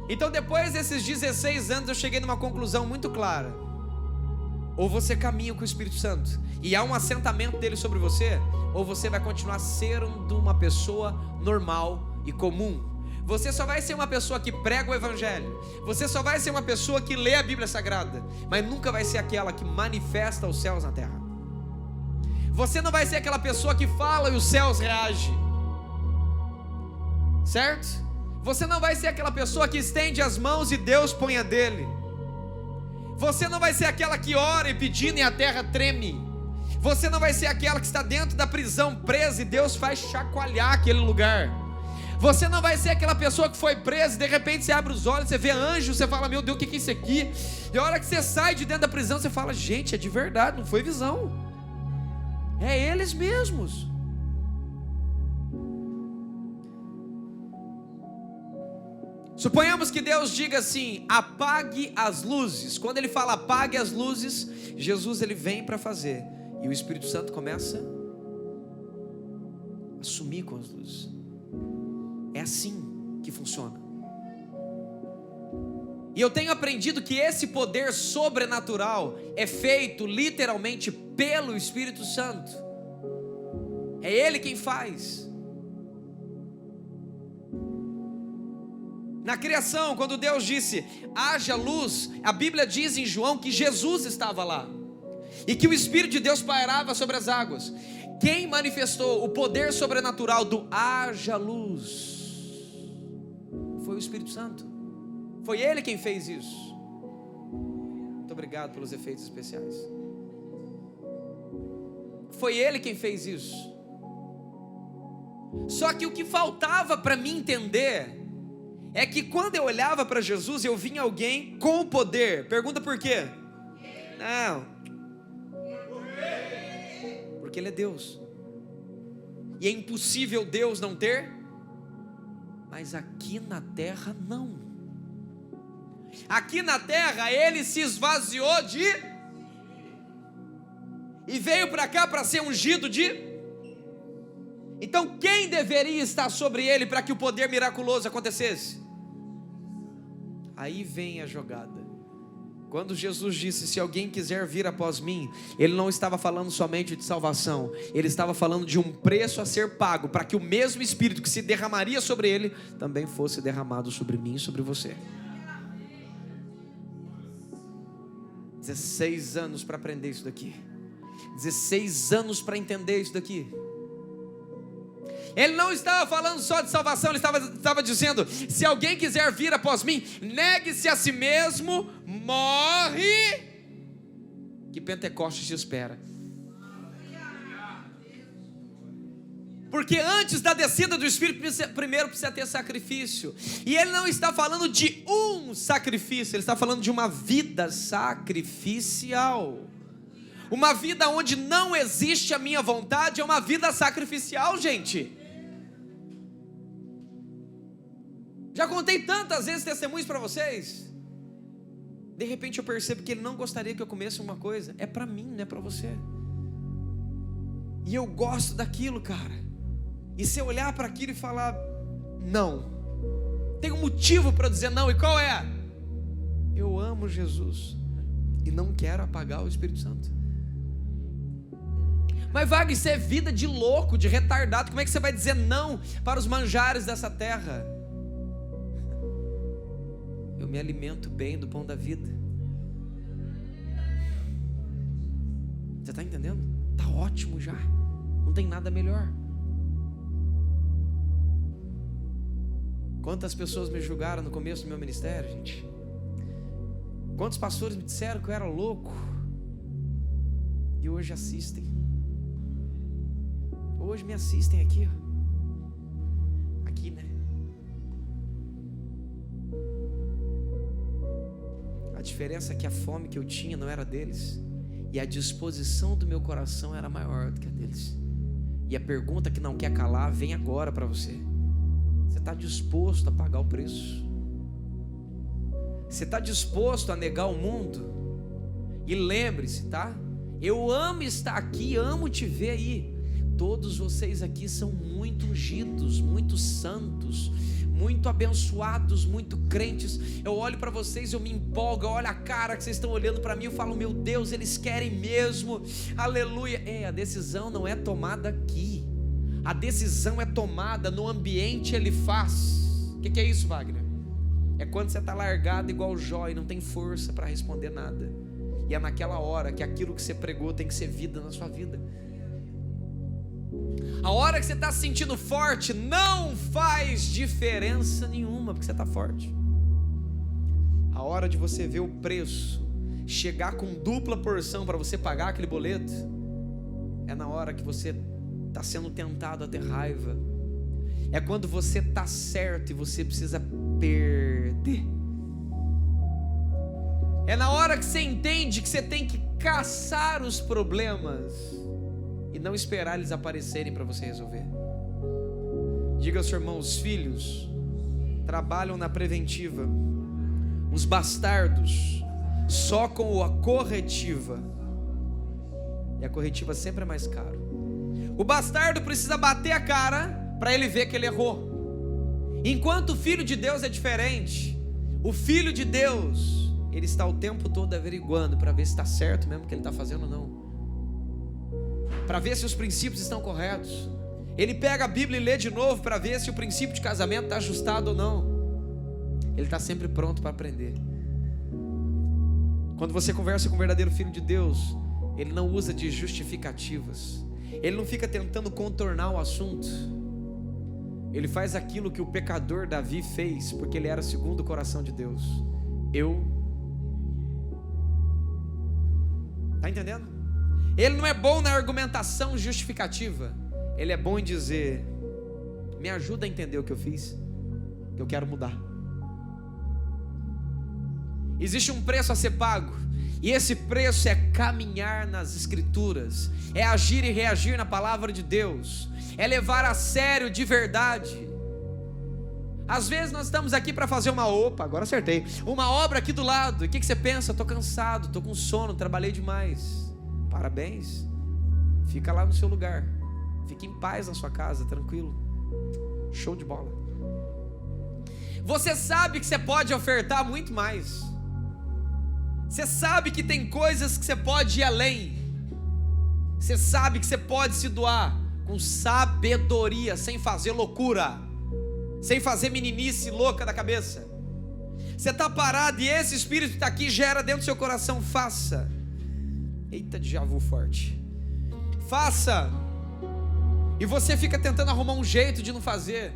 Então depois desses 16 anos eu cheguei numa conclusão muito clara: ou você caminha com o Espírito Santo e há um assentamento dele sobre você, ou você vai continuar sendo uma pessoa normal e comum. Você só vai ser uma pessoa que prega o Evangelho, você só vai ser uma pessoa que lê a Bíblia Sagrada, mas nunca vai ser aquela que manifesta os céus na terra. Você não vai ser aquela pessoa que fala e os céus reagem, certo? Você não vai ser aquela pessoa que estende as mãos e Deus põe a dele. Você não vai ser aquela que ora e pedindo e a terra treme. Você não vai ser aquela que está dentro da prisão presa e Deus faz chacoalhar aquele lugar. Você não vai ser aquela pessoa que foi presa e de repente você abre os olhos, você vê anjo, você fala: meu Deus, o que é isso aqui? E a hora que você sai de dentro da prisão, você fala: gente, é de verdade, não foi visão. É eles mesmos. Suponhamos que Deus diga assim: apague as luzes. Quando Ele fala apague as luzes, Jesus ele vem para fazer, e o Espírito Santo começa a sumir com as luzes. É assim que funciona. E eu tenho aprendido que esse poder sobrenatural é feito literalmente pelo Espírito Santo. É Ele quem faz. Na criação, quando Deus disse haja luz, a Bíblia diz em João que Jesus estava lá e que o Espírito de Deus pairava sobre as águas. Quem manifestou o poder sobrenatural do haja luz foi o Espírito Santo. Foi Ele quem fez isso. Muito obrigado pelos efeitos especiais. Foi Ele quem fez isso. Só que o que faltava para mim entender é que quando eu olhava para Jesus, eu via alguém com poder. Pergunta por quê? Não. Porque Ele é Deus. E é impossível Deus não ter. Mas aqui na terra não. Aqui na terra Ele se esvaziou e veio para cá para ser ungido Então quem deveria estar sobre Ele para que o poder miraculoso acontecesse? Aí vem a jogada. Quando Jesus disse, se alguém quiser vir após mim, Ele não estava falando somente de salvação, Ele estava falando de um preço a ser pago, para que o mesmo Espírito que se derramaria sobre Ele, também fosse derramado sobre mim e sobre você. 16 anos para aprender isso daqui, 16 anos para entender isso daqui. Ele não estava falando só de salvação, ele estava dizendo, se alguém quiser vir após mim, negue-se a si mesmo, morre, que Pentecostes te espera. Porque antes da descida do Espírito, primeiro precisa ter sacrifício. E ele não está falando de um sacrifício, ele está falando de uma vida sacrificial. Uma vida onde não existe a minha vontade, é uma vida sacrificial, gente. Já contei tantas vezes testemunhos para vocês. De repente eu percebo que Ele não gostaria que eu comesse uma coisa. É para mim, não é para você. E eu gosto daquilo, cara. E se eu olhar para aquilo e falar, não, tem um motivo para dizer não, e qual é? Eu amo Jesus e não quero apagar o Espírito Santo. Mas Wagner, isso é vida de louco, de retardado. Como é que você vai dizer não para os manjares dessa terra? Eu me alimento bem do pão da vida. Você está entendendo? Está ótimo já. Não tem nada melhor. Quantas pessoas me julgaram no começo do meu ministério, gente? Quantos pastores me disseram que eu era louco? E hoje assistem. Hoje me assistem aqui, ó. Aqui, né? A diferença é que a fome que eu tinha não era deles, e a disposição do meu coração era maior do que a deles. E a pergunta que não quer calar vem agora para você. Você está disposto a pagar o preço? Você está disposto a negar o mundo? E lembre-se, tá? Eu amo estar aqui, amo te ver aí. Todos vocês aqui são muito ungidos, muito santos, muito abençoados, muito crentes. Eu olho para vocês, eu me empolgo, eu olho a cara que vocês estão olhando para mim, eu falo, meu Deus, eles querem mesmo, aleluia. A decisão não é tomada aqui, a decisão é tomada no ambiente ele faz. O que é isso, Wagner? É quando você está largado igual Jó e não tem força para responder nada. E é naquela hora que aquilo que você pregou tem que ser vida na sua vida. A hora que você está se sentindo forte não faz diferença nenhuma, porque você está forte. A hora de você ver o preço chegar com dupla porção para você pagar aquele boleto, é na hora que você está sendo tentado a ter raiva. É quando você está certo e você precisa perder. É na hora que você entende que você tem que caçar os problemas e não esperar eles aparecerem para você resolver. Diga ao seu irmão, os filhos trabalham na preventiva, os bastardos só com a corretiva, e a corretiva sempre é mais caro. O bastardo precisa bater a cara para ele ver que ele errou, enquanto o filho de Deus é diferente. O filho de Deus, ele está o tempo todo averiguando para ver se está certo mesmo o que ele está fazendo ou não, para ver se os princípios estão corretos. Ele pega a Bíblia e lê de novo para ver se o princípio de casamento está ajustado ou não. Ele está sempre pronto para aprender. Quando você conversa com o verdadeiro filho de Deus, ele não usa de justificativas, ele não fica tentando contornar o assunto. Ele faz aquilo que o pecador Davi fez, porque ele era segundo o coração de Deus. Está entendendo? Ele não é bom na argumentação justificativa, ele é bom em dizer, me ajuda a entender o que eu fiz, que eu quero mudar. Existe um preço a ser pago, e esse preço é caminhar nas Escrituras, é agir e reagir na palavra de Deus, é levar a sério de verdade. Às vezes nós estamos aqui para fazer uma obra aqui do lado, e o que você pensa? Estou cansado, estou com sono, trabalhei demais. Parabéns, fica lá no seu lugar, fique em paz na sua casa, tranquilo, show de bola. Você sabe que você pode ofertar muito mais, Você sabe que tem coisas que você pode ir além. Você sabe que você pode se doar com sabedoria, sem fazer loucura, sem fazer meninice louca da cabeça. Você está parado e esse Espírito está aqui, gera dentro do seu coração, faça. Eita, déjà vu forte. Faça. E você fica tentando arrumar um jeito de não fazer,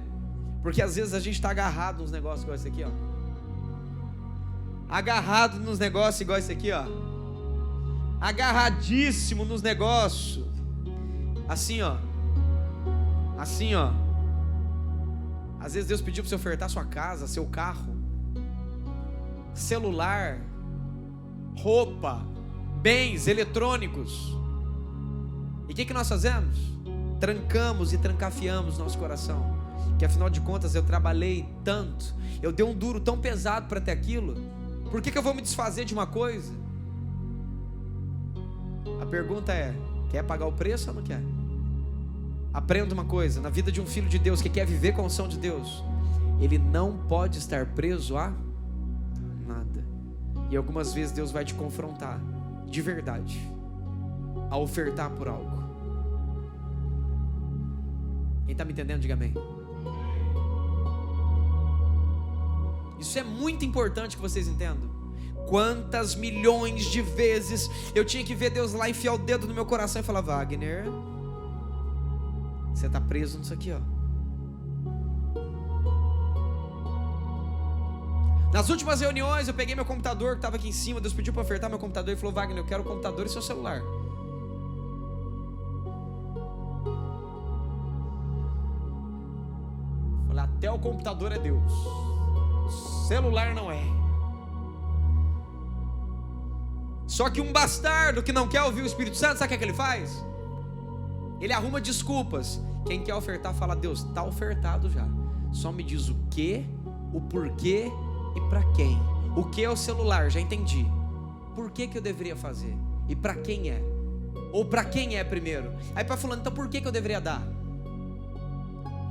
porque às vezes a gente está agarrado nos negócios igual esse aqui, ó. Agarrado nos negócios igual esse aqui, ó. Agarradíssimo nos negócios. Assim, ó. Assim, ó. Às vezes Deus pediu para você ofertar sua casa, seu carro, celular, roupa, bens eletrônicos. E o que nós fazemos? Trancamos e trancafiamos nosso coração. Que afinal de contas eu trabalhei tanto, eu dei um duro tão pesado para ter aquilo. Por que eu vou me desfazer de uma coisa? A pergunta é: quer pagar o preço ou não quer? Aprenda uma coisa, na vida de um filho de Deus que quer viver com a unção de Deus, ele não pode estar preso a nada. E algumas vezes Deus vai te confrontar, de verdade, a ofertar por algo. Quem está me entendendo, diga amém. Isso é muito importante que vocês entendam. Quantas milhões de vezes eu tinha que ver Deus lá enfiar o dedo no meu coração e falar: Wagner, você está preso nisso aqui, ó. Nas últimas reuniões eu peguei meu computador que estava aqui em cima. Deus pediu para ofertar meu computador e falou: Wagner, eu quero o computador e seu celular. Falei: até o computador é Deus, celular não é. Só que um bastardo que não quer ouvir o Espírito Santo, sabe o que ele faz? Ele arruma desculpas. Quem quer ofertar fala: Deus, está ofertado já, só me diz o que, o porquê e para quem. O que é o celular, já entendi. Por que eu deveria fazer? E para quem é? Ou para quem é primeiro? Aí para fulano, então por que eu deveria dar?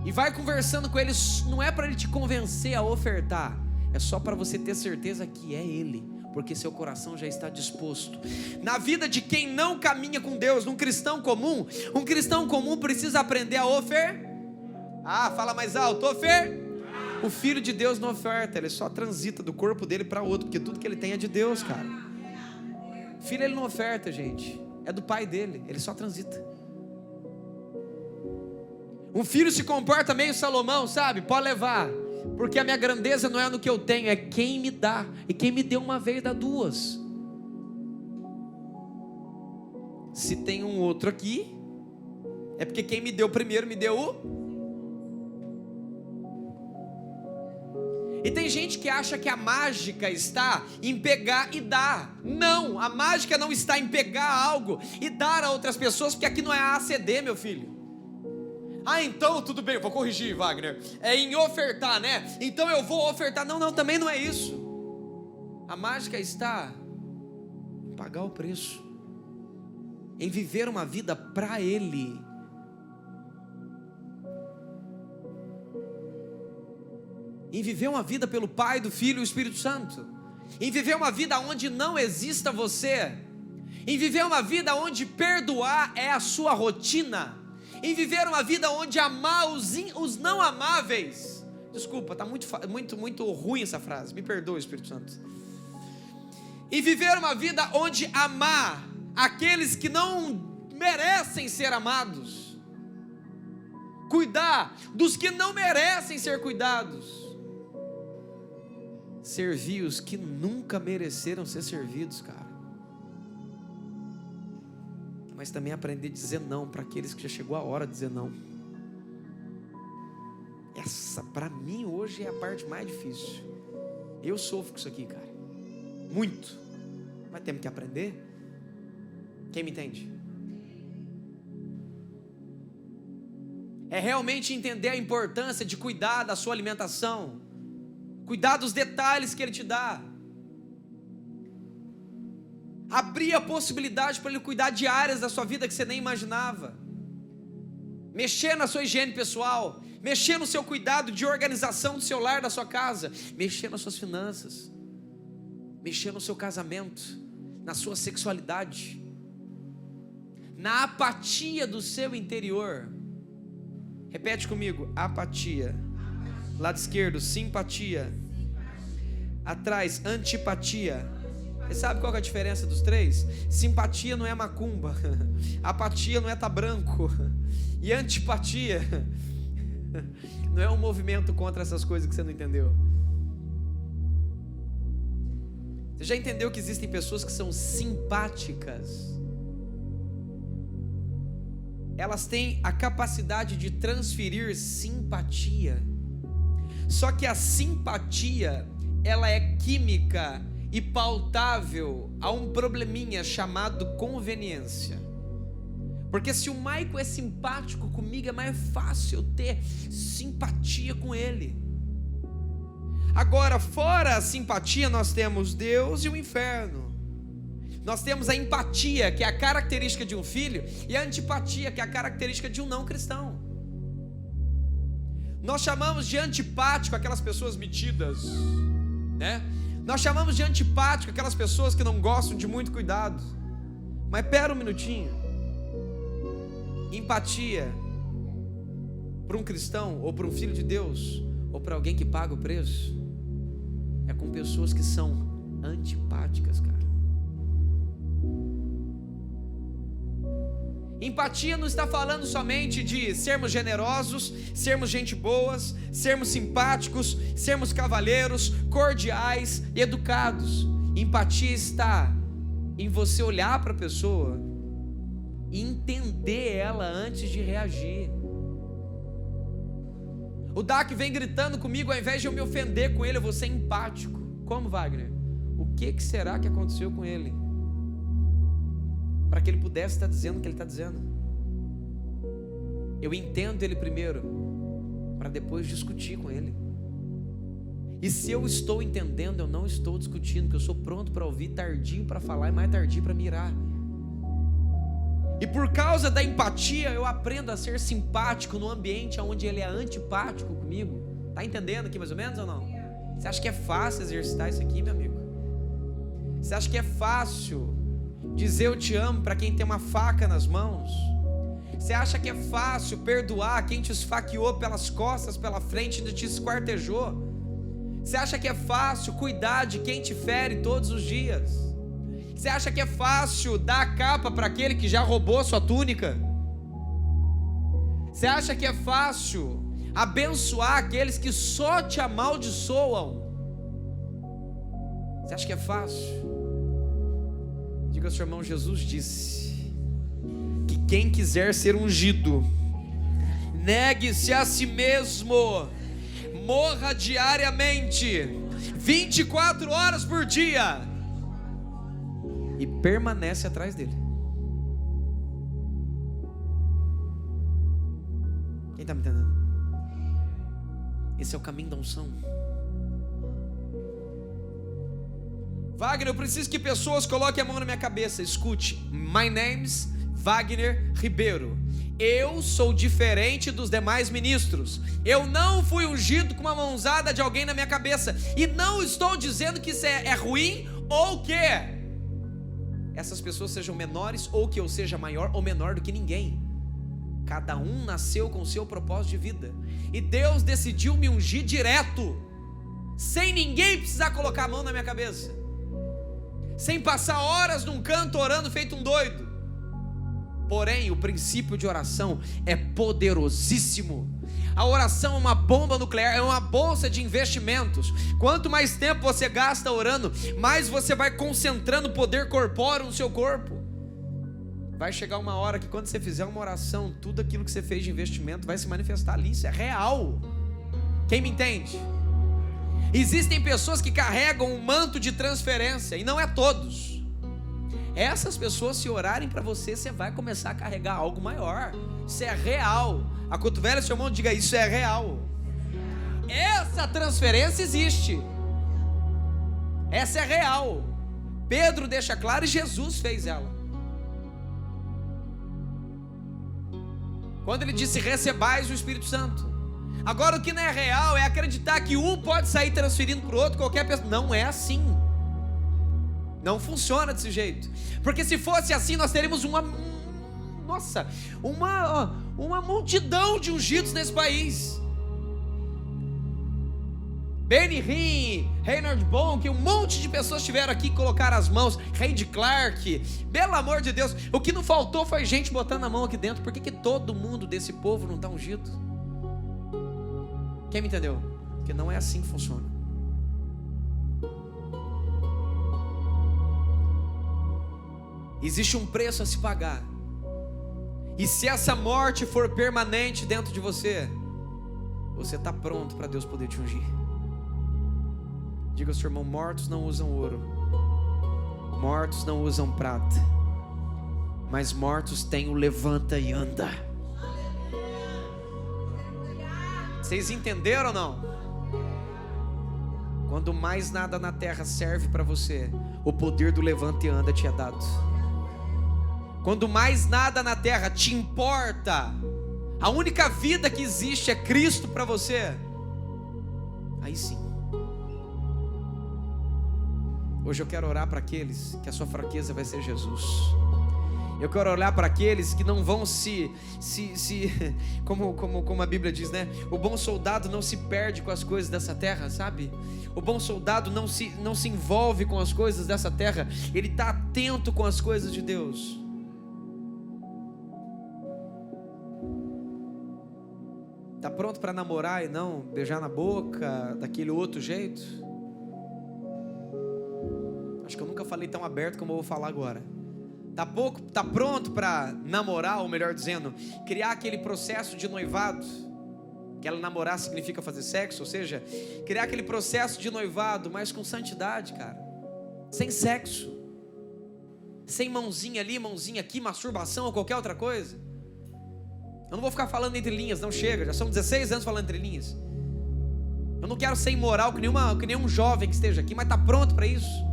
E vai conversando com ele. Não é para ele te convencer a ofertar, é só para você ter certeza que é ele, porque seu coração já está disposto. Na vida de quem não caminha com Deus, um cristão comum precisa aprender a ofertar. Fala mais alto, O filho de Deus não oferta, ele só transita do corpo dele para outro, porque tudo que ele tem é de Deus, cara. Filho, ele não oferta, gente, é do pai dele, ele só transita. Um filho se comporta meio Salomão, sabe? Pode levar, porque a minha grandeza não é no que eu tenho, é quem me dá. E quem me deu uma vez dá duas. Se tem um outro aqui, é porque quem me deu primeiro me deu o... E tem gente que acha que a mágica está em pegar e dar. Não, a mágica não está em pegar algo e dar a outras pessoas, porque aqui não é ACD, meu filho. Então tudo bem, eu vou corrigir, Wagner. É em ofertar, né? Então eu vou ofertar. Não, também não é isso. A mágica está em pagar o preço, em viver uma vida para Ele. Em viver uma vida pelo Pai, do Filho e do Espírito Santo. Em viver uma vida onde não exista você. Em viver uma vida onde perdoar é a sua rotina. Em viver uma vida onde amar os não amáveis. Desculpa, está muito ruim essa frase. Me perdoa, Espírito Santo. Em viver uma vida onde amar aqueles que não merecem ser amados. Cuidar dos que não merecem ser cuidados. Servir os que nunca mereceram ser servidos, cara. Mas também aprender a dizer não para aqueles que já chegou a hora de dizer não. Essa, para mim, hoje é a parte mais difícil. Eu sofro com isso aqui, cara. Muito. Mas temos que aprender. Quem me entende? É realmente entender a importância de cuidar da sua alimentação. Cuidar dos detalhes que Ele te dá. Abrir a possibilidade para Ele cuidar de áreas da sua vida que você nem imaginava. Mexer na sua higiene pessoal. Mexer no seu cuidado de organização do seu lar, da sua casa. Mexer nas suas finanças. mexer no seu casamento, na sua sexualidade, na apatia do seu interior. Repete comigo: apatia. Lado esquerdo, simpatia. Atrás, antipatia. Você sabe qual que é a diferença dos três? Simpatia não é macumba, apatia não é tá branco, e antipatia não é um movimento contra essas coisas que você não entendeu. Você já entendeu que existem pessoas que são simpáticas? Elas têm a capacidade de transferir simpatia. Só que a simpatia, ela é química e pautável a um probleminha chamado conveniência. Porque se o Michael é simpático comigo, é mais fácil eu ter simpatia com ele. Agora, fora a simpatia, nós temos Deus e o inferno. Nós temos a empatia, que é a característica de um filho, e a antipatia, que é a característica de um não cristão. Nós chamamos de antipático aquelas pessoas metidas, né? Nós chamamos de antipático aquelas pessoas que não gostam de muito cuidado. Mas pera um minutinho. Empatia para um cristão, ou para um filho de Deus, ou para alguém que paga o preço, é com pessoas que são antipáticas, cara. Empatia não está falando somente de sermos generosos, sermos gente boas, sermos simpáticos, sermos cavalheiros, cordiais e educados. Empatia está em você olhar para a pessoa e entender ela antes de reagir. O Dak vem gritando comigo, ao invés de eu me ofender com ele, eu vou ser empático. Como, Wagner? O que será que aconteceu com ele? Para que ele pudesse estar dizendo o que ele está dizendo. Eu entendo ele primeiro, para depois discutir com ele. E se eu estou entendendo, eu não estou discutindo, porque eu sou pronto para ouvir, tardio para falar e mais tardio para mirar. E por causa da empatia, eu aprendo a ser simpático no ambiente onde ele é antipático comigo. Tá entendendo aqui mais ou menos ou não? Você acha que é fácil exercitar isso aqui, meu amigo? Você acha que é fácil dizer eu te amo para quem tem uma faca nas mãos? Você acha que é fácil perdoar quem te esfaqueou pelas costas, pela frente e te esquartejou? Você acha que é fácil cuidar de quem te fere todos os dias? Você acha que é fácil dar a capa para aquele que já roubou sua túnica? Você acha que é fácil abençoar aqueles que só te amaldiçoam? Você acha que é fácil? Diga ao seu irmão: Jesus disse que quem quiser ser ungido, negue-se a si mesmo, morra diariamente, 24 horas por dia, e permanece atrás dele. Quem está me entendendo? Esse é o caminho da unção. Wagner, eu preciso que pessoas coloquem a mão na minha cabeça. Escute: my name's Wagner Ribeiro. Eu sou diferente dos demais ministros. Eu não fui ungido com uma mãozada de alguém na minha cabeça. E não estou dizendo que isso é ruim, ou que essas pessoas sejam menores, ou que eu seja maior ou menor do que ninguém. Cada um nasceu com o seu propósito de vida. E Deus decidiu me ungir direto, sem ninguém precisar colocar a mão na minha cabeça, sem passar horas num canto orando feito um doido. Porém, o princípio de oração é poderosíssimo. A oração é uma bomba nuclear, é uma bolsa de investimentos. Quanto mais tempo você gasta orando, mais você vai concentrando poder corpóreo no seu corpo. Vai chegar uma hora que quando você fizer uma oração, tudo aquilo que você fez de investimento vai se manifestar ali. Isso é real. Quem me entende? Existem pessoas que carregam um manto de transferência, e não é todos. Essas pessoas, se orarem para você, você vai começar a carregar algo maior. Isso é real. Acotovela seu irmão e diga: isso é real. Essa transferência existe. Essa é real. Pedro deixa claro e Jesus fez ela. Quando ele disse: recebais o Espírito Santo. Agora, o que não é real é acreditar que um pode sair transferindo para o outro, qualquer pessoa. Não é assim. Não funciona desse jeito. Porque se fosse assim, nós teríamos uma multidão de ungidos nesse país. Benny Hinn, Reinhard Bonk, um monte de pessoas tiveram aqui, colocaram as mãos. Randy Clark, pelo amor de Deus. O que não faltou foi gente botando a mão aqui dentro. Por que todo mundo desse povo não está ungido? Quem me entendeu? Porque não é assim que funciona. Existe um preço a se pagar. E se essa morte for permanente dentro de você, você está pronto para Deus poder te ungir. Diga ao seu irmão: mortos não usam ouro, mortos não usam prata, mas mortos têm o levanta e anda. Vocês entenderam ou não? Quando mais nada na terra serve para você, o poder do levanta e anda te é dado. Quando mais nada na terra te importa, a única vida que existe é Cristo para você, aí sim. Hoje eu quero orar para aqueles que a sua fraqueza vai ser Jesus. Eu quero olhar para aqueles que não vão como a Bíblia diz, né? O bom soldado não se perde com as coisas dessa terra, sabe? O bom soldado não se envolve com as coisas dessa terra. Ele está atento com as coisas de Deus. Está pronto para namorar e não beijar na boca daquele outro jeito? Acho que eu nunca falei tão aberto como eu vou falar agora. Tá pronto para namorar, ou melhor dizendo, criar aquele processo de noivado? Que ela namorar significa fazer sexo, ou seja, criar aquele processo de noivado, mas com santidade, cara. Sem sexo. Sem mãozinha ali, mãozinha aqui, masturbação ou qualquer outra coisa. Eu não vou ficar falando entre linhas, não chega. Já são 16 anos falando entre linhas. Eu não quero ser imoral que nenhum jovem que esteja aqui, mas tá pronto para isso?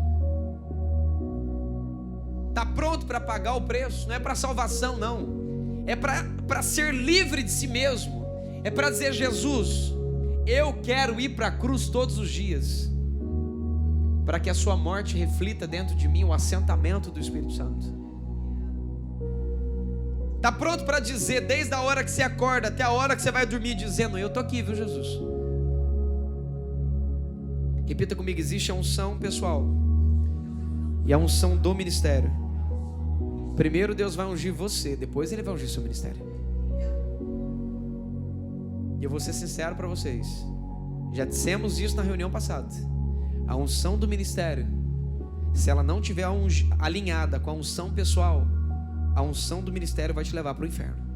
Está pronto para pagar o preço? Não é para salvação, não. É para ser livre de si mesmo. É para dizer: Jesus, eu quero ir para a cruz todos os dias, para que a sua morte reflita dentro de mim o assentamento do Espírito Santo. Está pronto para dizer, desde a hora que você acorda até a hora que você vai dormir, dizendo: eu estou aqui, viu, Jesus? Repita comigo: existe a unção pessoal e a unção do ministério. Primeiro Deus vai ungir você, depois Ele vai ungir seu ministério. E eu vou ser sincero para vocês, já dissemos isso na reunião passada. A unção do ministério, se ela não estiver alinhada com a unção pessoal, a unção do ministério vai te levar para o inferno.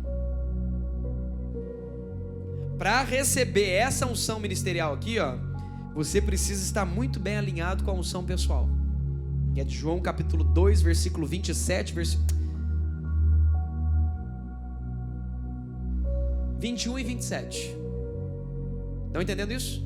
Para receber essa unção ministerial aqui, ó, você precisa estar muito bem alinhado com a unção pessoal. Que é de João capítulo 2, versículo 27, 21 e 27. Estão entendendo isso?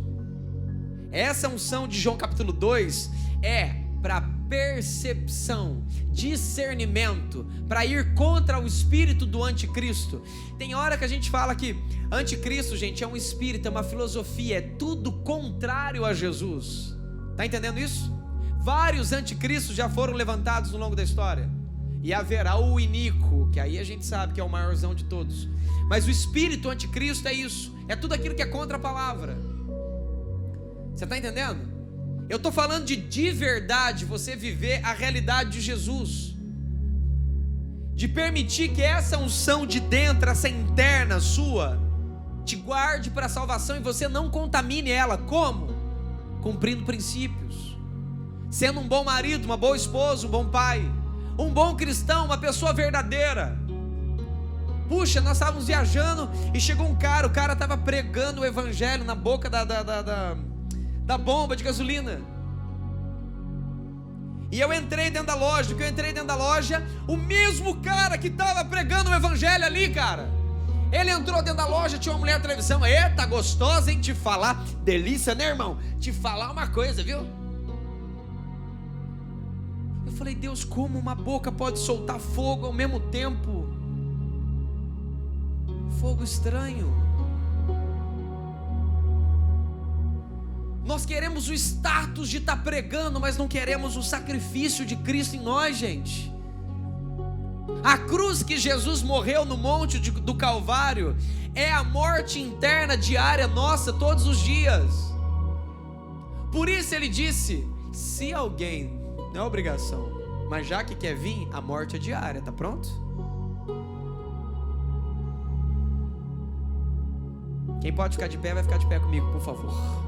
Essa unção de João capítulo 2 é para percepção, discernimento, para ir contra o espírito do anticristo. Tem hora que a gente fala que anticristo, gente, é um espírito, é uma filosofia, é tudo contrário a Jesus. Está entendendo isso? Vários anticristos já foram levantados no longo da história. E haverá o iníquo, que aí a gente sabe que é o maiorzão de todos. Mas o espírito anticristo é isso. É tudo aquilo que é contra a palavra. Você está entendendo? Eu estou falando de verdade você viver a realidade de Jesus. De permitir que essa unção de dentro, essa interna sua, te guarde para a salvação e você não contamine ela. Como? Cumprindo princípios. Sendo um bom marido, uma boa esposa, um bom pai, um bom cristão, uma pessoa verdadeira. Puxa, nós estávamos viajando e chegou um cara, o cara estava pregando o evangelho na boca da bomba de gasolina. E eu entrei dentro da loja, o mesmo cara que estava pregando o evangelho ali, cara, ele entrou dentro da loja, tinha uma mulher na televisão. Eita, gostosa, hein, te falar, delícia, né, irmão? Te falar uma coisa, viu? Eu falei: Deus, como uma boca pode soltar fogo ao mesmo tempo? Fogo estranho. Nós queremos o status de estar pregando, mas não queremos o sacrifício de Cristo em nós, gente. A cruz que Jesus morreu no monte do Calvário é a morte interna diária nossa todos os dias. Por isso ele disse: se alguém, não é obrigação, mas já que quer vir, a morte é diária, tá pronto? Quem pode ficar de pé vai ficar de pé comigo, por favor.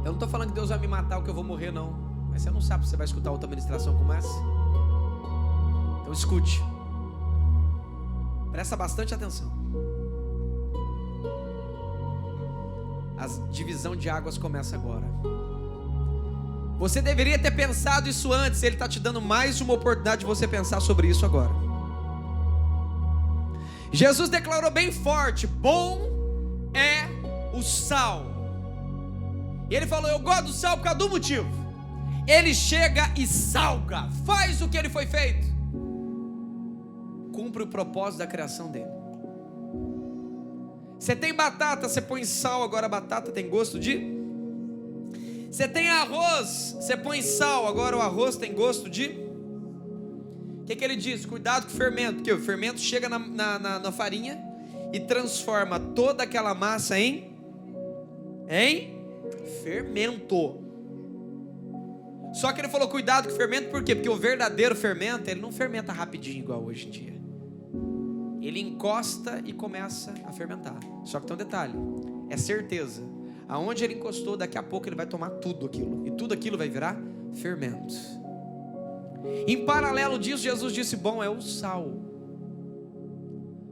Eu não estou falando que Deus vai me matar ou que eu vou morrer, não. Mas você não sabe se você vai escutar outra ministração como essa. Então escute. Presta bastante atenção. A divisão de águas começa agora. Você deveria ter pensado isso antes. Ele está te dando mais uma oportunidade de você pensar sobre isso agora. Jesus declarou bem forte: bom é o sal. E ele falou: eu gosto do sal por causa do motivo. Ele chega e salga, faz o que ele foi feito, cumpre o propósito da criação dele. Você tem batata, você põe sal, agora a batata tem gosto de... Você tem arroz, você põe sal, agora o arroz tem gosto de... O que ele diz? Cuidado com o fermento, porque o fermento chega na farinha e transforma toda aquela massa em fermento. Só que ele falou cuidado com o fermento, por quê? Porque o verdadeiro fermento, ele não fermenta rapidinho igual hoje em dia. Ele encosta e começa a fermentar. Só que tem um detalhe, é certeza, aonde ele encostou, daqui a pouco ele vai tomar tudo aquilo, e tudo aquilo vai virar fermento. Em paralelo disso, Jesus disse: bom é o sal.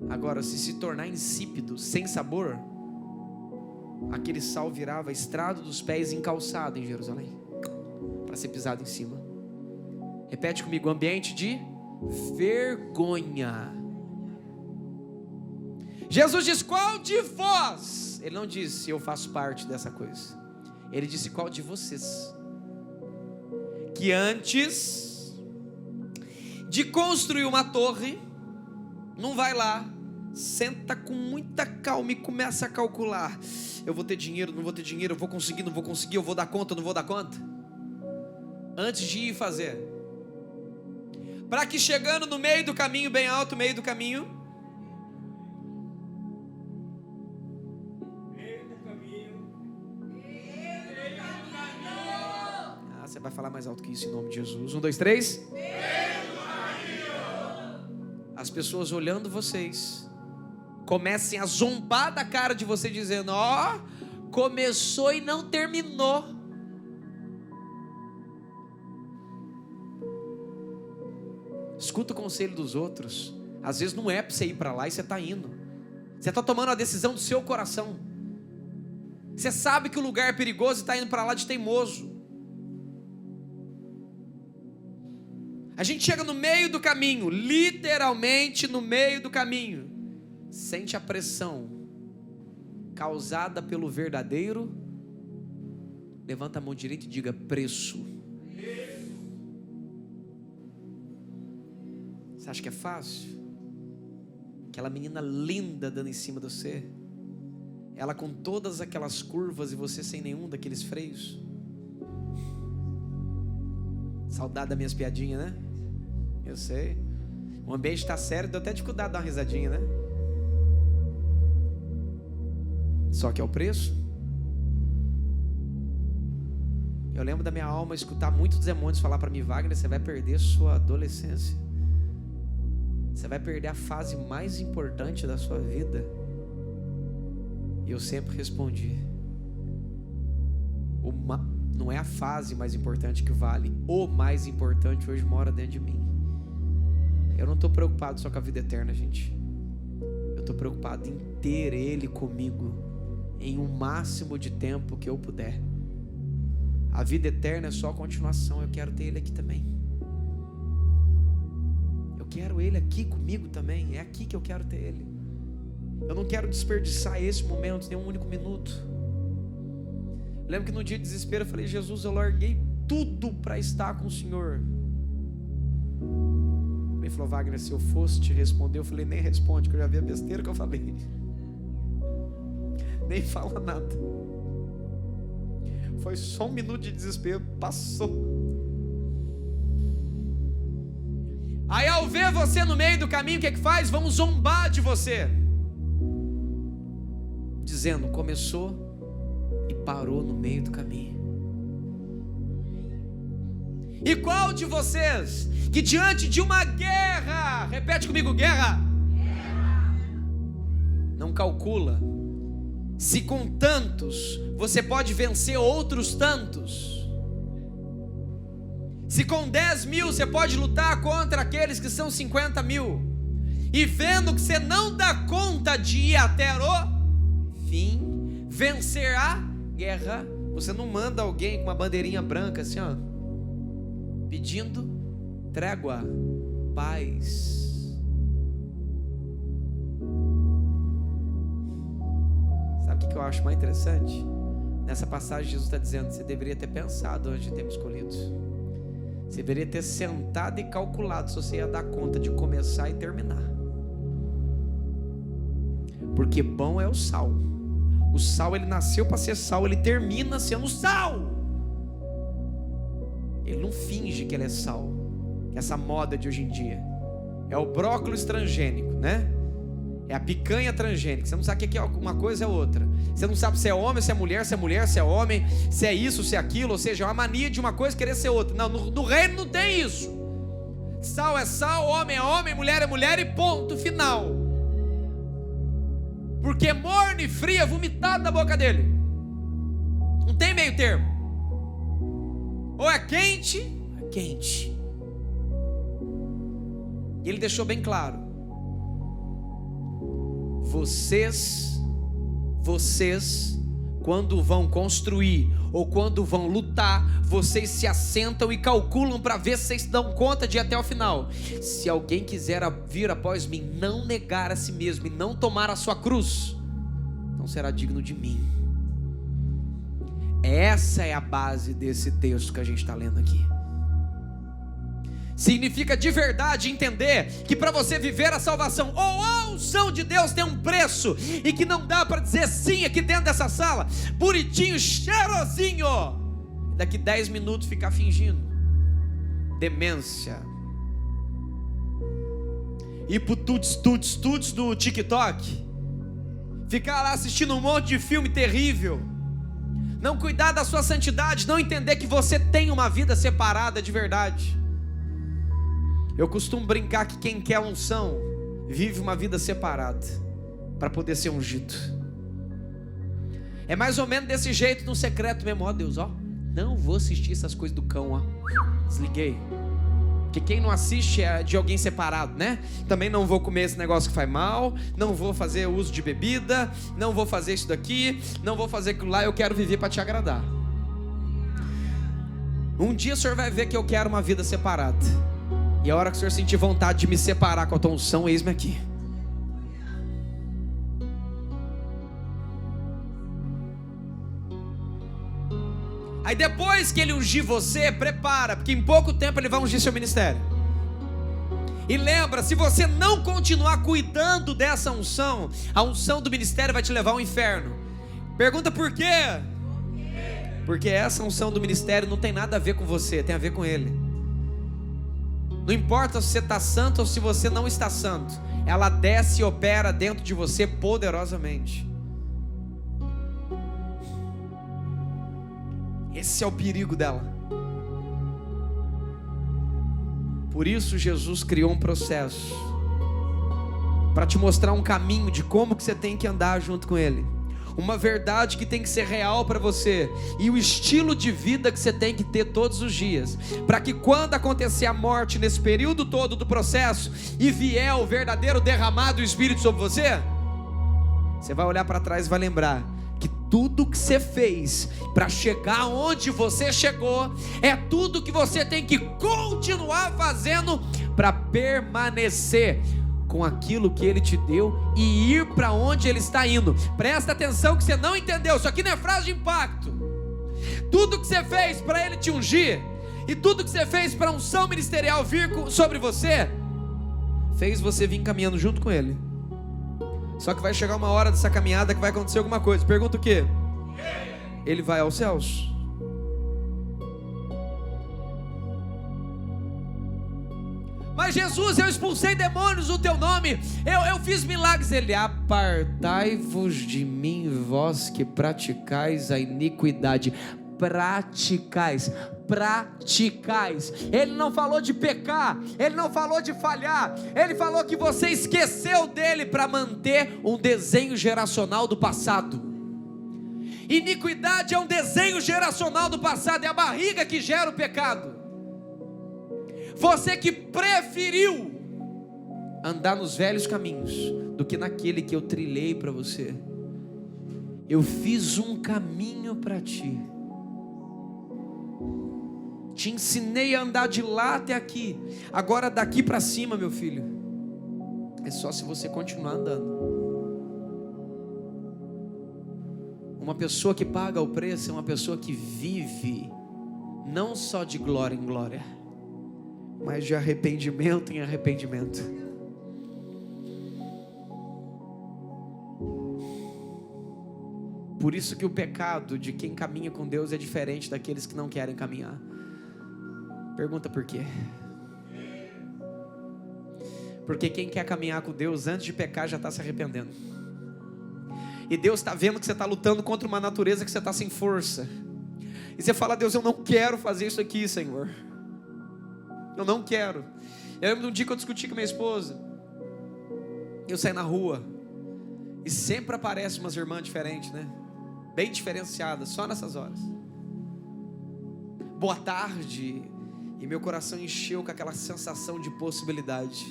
Agora, se tornar insípido, sem sabor, aquele sal virava estrado dos pés em calçado em Jerusalém, para ser pisado em cima. Repete comigo: ambiente de vergonha. Jesus diz: qual de vós? Ele não disse eu faço parte dessa coisa. Ele disse: qual de vocês que antes de construir uma torre, não vai lá, senta com muita calma e começa a calcular: eu vou ter dinheiro, não vou ter dinheiro, eu vou conseguir, não vou conseguir, eu vou dar conta, não vou dar conta, antes de ir fazer, para que chegando no meio do caminho, bem alto, meio do caminho, você vai falar mais alto que isso em nome de Jesus. 1, 2, 3. As pessoas olhando vocês comecem a zombar da cara de você, dizendo: ó, começou e não terminou. Escuta o conselho dos outros. Às vezes não é para você ir para lá e você está indo. Você está tomando a decisão do seu coração. Você sabe que o lugar é perigoso e está indo para lá de teimoso. A gente chega no meio do caminho, literalmente no meio do caminho, sente a pressão causada pelo verdadeiro. Levanta a mão direita e diga: preço. Você acha que é fácil? Aquela menina linda dando em cima de você, ela com todas aquelas curvas e você sem nenhum daqueles freios. Saudade das minhas piadinhas, né? Eu sei. O ambiente está sério, deu até dificuldade de dar uma risadinha, né? Só que é o preço. Eu lembro da minha alma escutar muitos demônios falar para mim: Wagner, você vai perder sua adolescência. Você vai perder a fase mais importante da sua vida. E eu sempre respondi: não é a fase mais importante que vale. O mais importante hoje mora dentro de mim. Eu não estou preocupado só com a vida eterna, gente. Eu estou preocupado em ter Ele comigo em um máximo de tempo que eu puder. A vida eterna é só a continuação. Eu quero ter Ele aqui também. Eu quero Ele aqui comigo também. É aqui que eu quero ter Ele. Eu não quero desperdiçar esse momento, nem um único minuto. Lembro que no dia de desespero eu falei: Jesus, eu larguei tudo para estar com o Senhor. Ele falou: Wagner, se eu fosse te responder, eu falei: nem responde, que eu já vi a besteira que eu falei. Nem fala nada. Foi só um minuto de desespero, passou. Aí ao ver você no meio do caminho, o que é que faz? Vamos zombar de você, dizendo: começou e parou no meio do caminho. E qual de vocês que diante de uma guerra, repete comigo, guerra, não calcula se com tantos você pode vencer outros tantos? Se com 10 mil você pode lutar contra aqueles que são 50 mil, e vendo que você não dá conta de ir até o fim, vencer a guerra, você não manda alguém com uma bandeirinha branca assim, ó, pedindo trégua, paz. Sabe o que eu acho mais interessante? Nessa passagem Jesus está dizendo: você deveria ter pensado antes de ter me escolhido. Você deveria ter sentado e calculado se você ia dar conta de começar e terminar. Porque bom é o sal. O sal, ele nasceu para ser sal, ele termina sendo sal. Ele não finge que ele é sal, que essa moda de hoje em dia é o brócolis transgênico, né? É a picanha transgênica. Você não sabe o que é uma coisa, é outra. Você não sabe se é homem, se é mulher, se é mulher, se é homem, se é isso, se é aquilo. Ou seja, é uma mania de uma coisa querer ser outra. Não, no reino não tem isso. Sal é sal, homem é homem, mulher é mulher e ponto final. Porque morno e frio é vomitado da boca dele. Não tem meio termo. Ou é quente, é quente. E ele deixou bem claro: Vocês, quando vão construir ou quando vão lutar, vocês se assentam e calculam para ver se vocês dão conta de ir até o final. Se alguém quiser vir após mim, não negar a si mesmo e não tomar a sua cruz, não será digno de mim. Essa é a base desse texto que a gente está lendo aqui. Significa de verdade entender que para você viver a salvação ou a unção de Deus tem um preço, e que não dá para dizer sim aqui dentro dessa sala, bonitinho, cheirosinho, daqui 10 minutos ficar fingindo demência, ir pro tuts do TikTok, ficar lá assistindo um monte de filme terrível, não cuidar da sua santidade, não entender que você tem uma vida separada de verdade. Eu costumo brincar que quem quer unção vive uma vida separada para poder ser ungido. É mais ou menos desse jeito no secreto mesmo. Ó Deus, ó, não vou assistir essas coisas do cão, ó, desliguei. Porque quem não assiste é de alguém separado, né? Também não vou comer esse negócio que faz mal, não vou fazer uso de bebida, não vou fazer isso daqui, não vou fazer aquilo lá. Eu quero viver para te agradar. Um dia o senhor vai ver que eu quero uma vida separada. E a hora que o senhor sentir vontade de me separar com a tua unção, eis-me aqui. Aí depois que ele ungir você, prepara, porque em pouco tempo ele vai ungir seu ministério. E lembra, se você não continuar cuidando dessa unção, a unção do ministério vai te levar ao inferno. Pergunta por quê? Porque essa unção do ministério não tem nada a ver com você, tem a ver com ele. Não importa se você está santo ou se você não está santo, ela desce e opera dentro de você poderosamente. Esse é o perigo dela. Por isso Jesus criou um processo para te mostrar um caminho de como que você tem que andar junto com Ele. Uma verdade que tem que ser real para você, e o estilo de vida que você tem que ter todos os dias, para que quando acontecer a morte nesse período todo do processo e vier o verdadeiro derramado do Espírito sobre você, você vai olhar para trás e vai lembrar que tudo que você fez para chegar onde você chegou é tudo que você tem que continuar fazendo para permanecer com aquilo que Ele te deu e ir para onde Ele está indo. Presta atenção que você não entendeu, isso aqui não é frase de impacto. Tudo que você fez para Ele te ungir, e tudo que você fez para a unção ministerial vir sobre você, fez você vir caminhando junto com Ele. Só que vai chegar uma hora dessa caminhada que vai acontecer alguma coisa. Pergunta o quê? Ele vai aos céus. Mas Jesus, eu expulsei demônios no teu nome, eu fiz milagres. Ele: apartai-vos de mim, vós que praticais a iniquidade. Praticais. Ele não falou de pecar, ele não falou de falhar, ele falou que você esqueceu dele para manter um desenho geracional do passado. Iniquidade é um desenho geracional do passado, é a barriga que gera o pecado. Você que preferiu andar nos velhos caminhos do que naquele que eu trilhei para você. Eu fiz um caminho para ti. Te ensinei a andar de lá até aqui. Agora daqui para cima, meu filho, é só se você continuar andando. Uma pessoa que paga o preço é uma pessoa que vive não só de glória em glória, mas de arrependimento em arrependimento. Por isso que o pecado de quem caminha com Deus é diferente daqueles que não querem caminhar. Pergunta por quê? Porque quem quer caminhar com Deus antes de pecar já está se arrependendo. E Deus está vendo que você está lutando contra uma natureza que você está sem força. E você fala: Deus, eu não quero fazer isso aqui, Senhor. Eu não quero. Eu lembro de um dia que eu discuti com minha esposa. Eu saí na rua e sempre aparecem umas irmãs diferentes, né? Bem diferenciadas, só nessas horas. Boa tarde. E meu coração encheu com aquela sensação de possibilidade.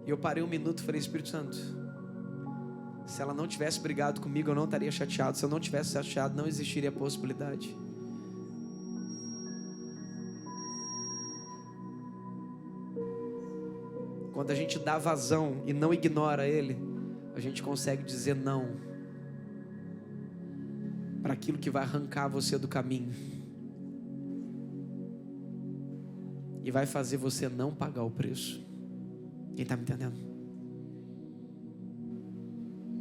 E eu parei um minuto e falei: Espírito Santo, se ela não tivesse brigado comigo, eu não estaria chateado. Se eu não tivesse chateado, não existiria a possibilidade. Quando a gente dá vazão e não ignora Ele, a gente consegue dizer não para aquilo que vai arrancar você do caminho e vai fazer você não pagar o preço. Quem está me entendendo?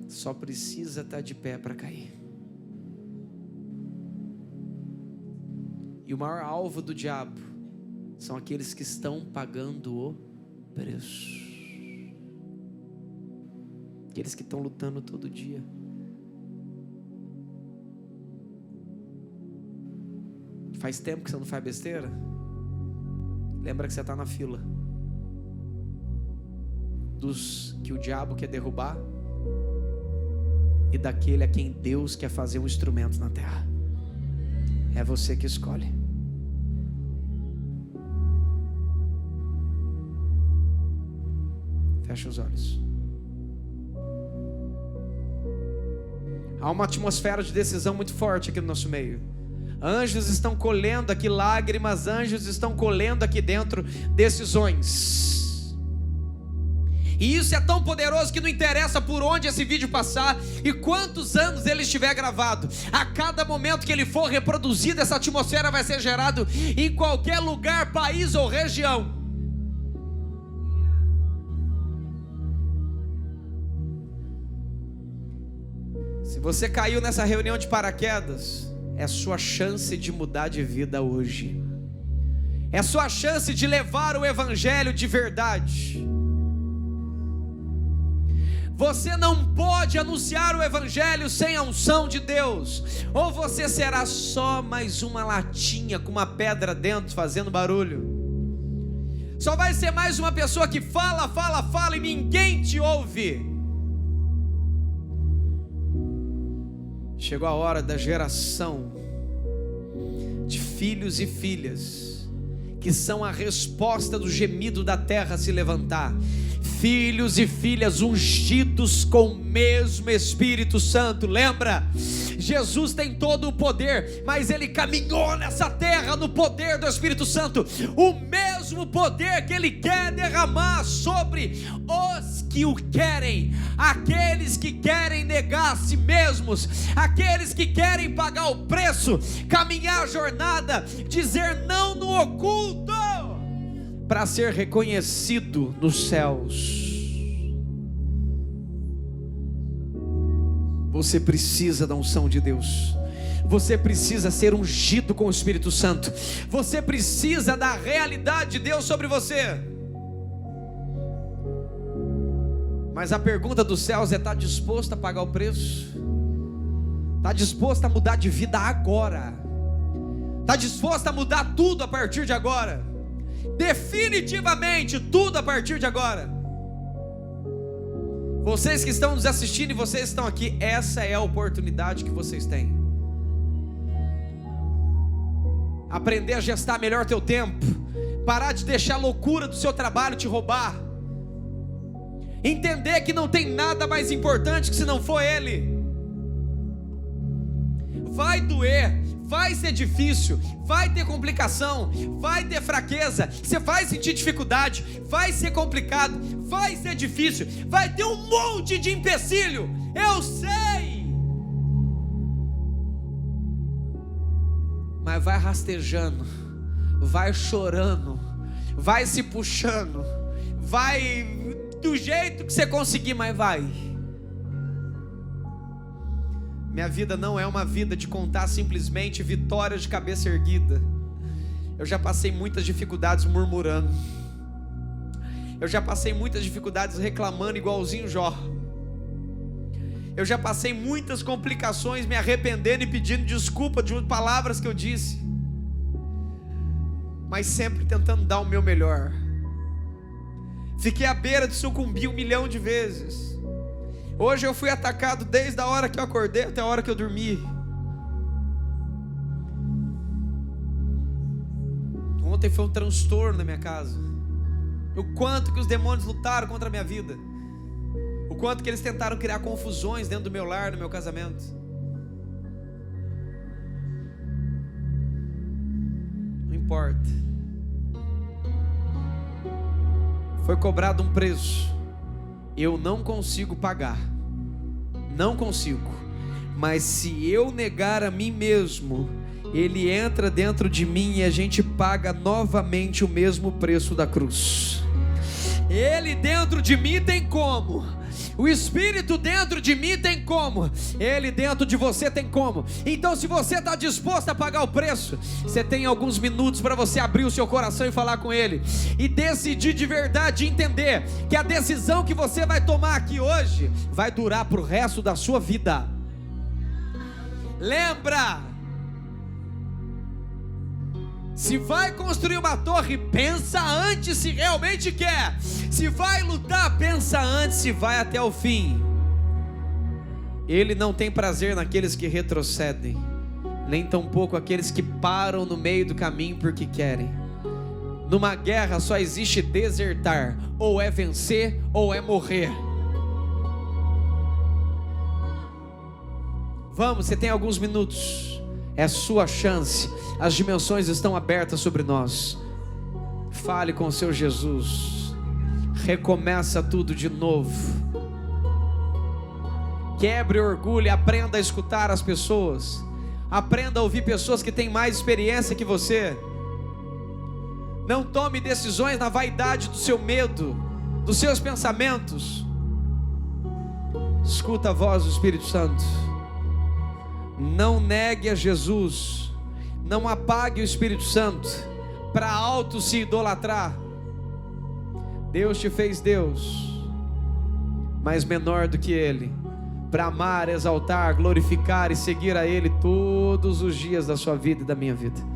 Só precisa estar de pé para cair. E o maior alvo do diabo são aqueles que estão pagando o preço. Aqueles que estão lutando todo dia. Faz tempo que você não faz besteira? Lembra que você está na fila dos que o diabo quer derrubar e daquele a quem Deus quer fazer um instrumento na terra. É você que escolhe. Fecha os olhos. Há uma atmosfera de decisão muito forte aqui no nosso meio. Anjos estão colhendo aqui lágrimas, anjos estão colhendo aqui dentro decisões. E isso é tão poderoso que não interessa por onde esse vídeo passar e quantos anos ele estiver gravado. A cada momento que ele for reproduzido, essa atmosfera vai ser gerada em qualquer lugar, país ou região. Se você caiu nessa reunião de paraquedas, é sua chance de mudar de vida hoje. É sua chance de levar o evangelho de verdade. Você não pode anunciar o evangelho sem a unção de Deus. Ou você será só mais uma latinha com uma pedra dentro fazendo barulho. Só vai ser mais uma pessoa que fala e ninguém te ouve. Chegou a hora da geração de filhos e filhas que são a resposta do gemido da terra se levantar. Filhos e filhas ungidos com o mesmo Espírito Santo. Lembra? Jesus tem todo o poder, mas Ele caminhou nessa terra no poder do Espírito Santo. O mesmo poder que Ele quer derramar sobre os que o querem. Aqueles que querem negar a si mesmos. Aqueles que querem pagar o preço, caminhar a jornada, dizer não no oculto. para ser reconhecido nos céus. Você precisa da unção de Deus. Você precisa ser ungido com o Espírito Santo. Você precisa da realidade de Deus sobre você. Mas a pergunta dos céus é: está disposto a pagar o preço? Está disposto a mudar de vida agora? Está disposto a mudar tudo a partir de agora? Definitivamente tudo a partir de agora. Vocês que estão nos assistindo e vocês que estão aqui, essa é a oportunidade que vocês têm. Aprender a gestar melhor teu tempo. Parar de deixar a loucura do seu trabalho te roubar. Entender que não tem nada mais importante que se não for Ele. Vai doer, vai ser difícil, vai ter complicação, vai ter fraqueza, você vai sentir dificuldade, vai ser complicado, vai ser difícil, vai ter um monte de empecilho, eu sei. Mas vai rastejando, vai chorando, vai se puxando, vai do jeito que você conseguir, mas vai. Minha vida não é uma vida de contar simplesmente vitórias de cabeça erguida. Eu já passei muitas dificuldades murmurando. Eu já passei muitas dificuldades reclamando igualzinho Jó. Eu já passei muitas complicações me arrependendo e pedindo desculpa de palavras que eu disse. Mas sempre tentando dar o meu melhor. Fiquei à beira de sucumbir 1 milhão de vezes. Hoje eu fui atacado desde a hora que eu acordei até a hora que eu dormi. Ontem foi um transtorno na minha casa. O quanto que os demônios lutaram contra a minha vida. O quanto que eles tentaram criar confusões dentro do meu lar, no meu casamento. Não importa. Foi cobrado um preço. Eu não consigo pagar. Não consigo. Mas se eu negar a mim mesmo, Ele entra dentro de mim e a gente paga novamente o mesmo preço da cruz. Ele dentro de mim tem como. O Espírito dentro de mim tem como. Ele dentro de você tem como. Então, se você está disposto a pagar o preço, você tem alguns minutos para você abrir o seu coração e falar com Ele, e decidir de verdade, entender que a decisão que você vai tomar aqui hoje vai durar para o resto da sua vida. Lembra, se vai construir uma torre, pensa antes se realmente quer. Se vai lutar, pensa antes se vai até o fim. Ele não tem prazer naqueles que retrocedem, nem tampouco aqueles que param no meio do caminho porque querem. Numa guerra só existe desertar. Ou é vencer ou é morrer. Vamos, você tem alguns minutos. É sua chance. As dimensões estão abertas sobre nós. Fale com o seu Jesus. Recomeça tudo de novo. Quebre o orgulho. Aprenda a escutar as pessoas. Aprenda a ouvir pessoas que têm mais experiência que você. Não tome decisões na vaidade do seu medo, dos seus pensamentos. Escuta a voz do Espírito Santo. Não negue a Jesus. Não apague o Espírito Santo para auto se idolatrar. Deus te fez Deus, mas menor do que Ele, para amar, exaltar, glorificar e seguir a Ele todos os dias da sua vida e da minha vida.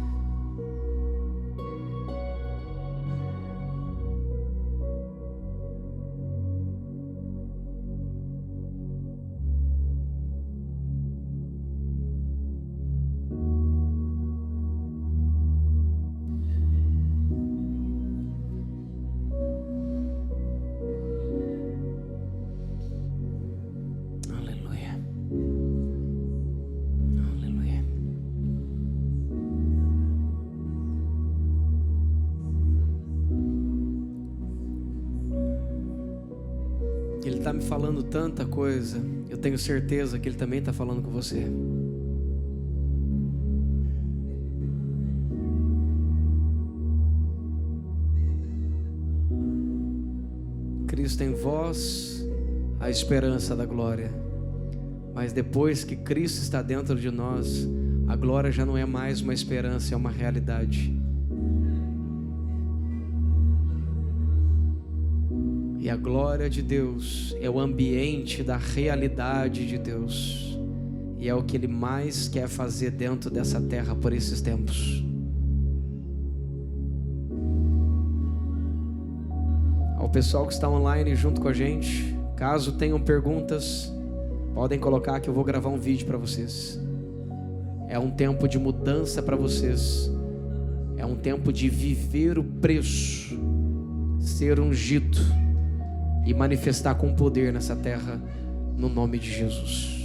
Ele está me falando tanta coisa. Eu tenho certeza que Ele também está falando com você. Cristo em vós, a esperança da glória. Mas depois que Cristo está dentro de nós, a glória já não é mais uma esperança, é uma realidade. E a glória de Deus é o ambiente da realidade de Deus. E é o que Ele mais quer fazer dentro dessa terra por esses tempos. Ao pessoal que está online junto com a gente, caso tenham perguntas, podem colocar que eu vou gravar um vídeo para vocês. É um tempo de mudança para vocês. É um tempo de viver o preço, ser ungido e manifestar com poder nessa terra, no nome de Jesus.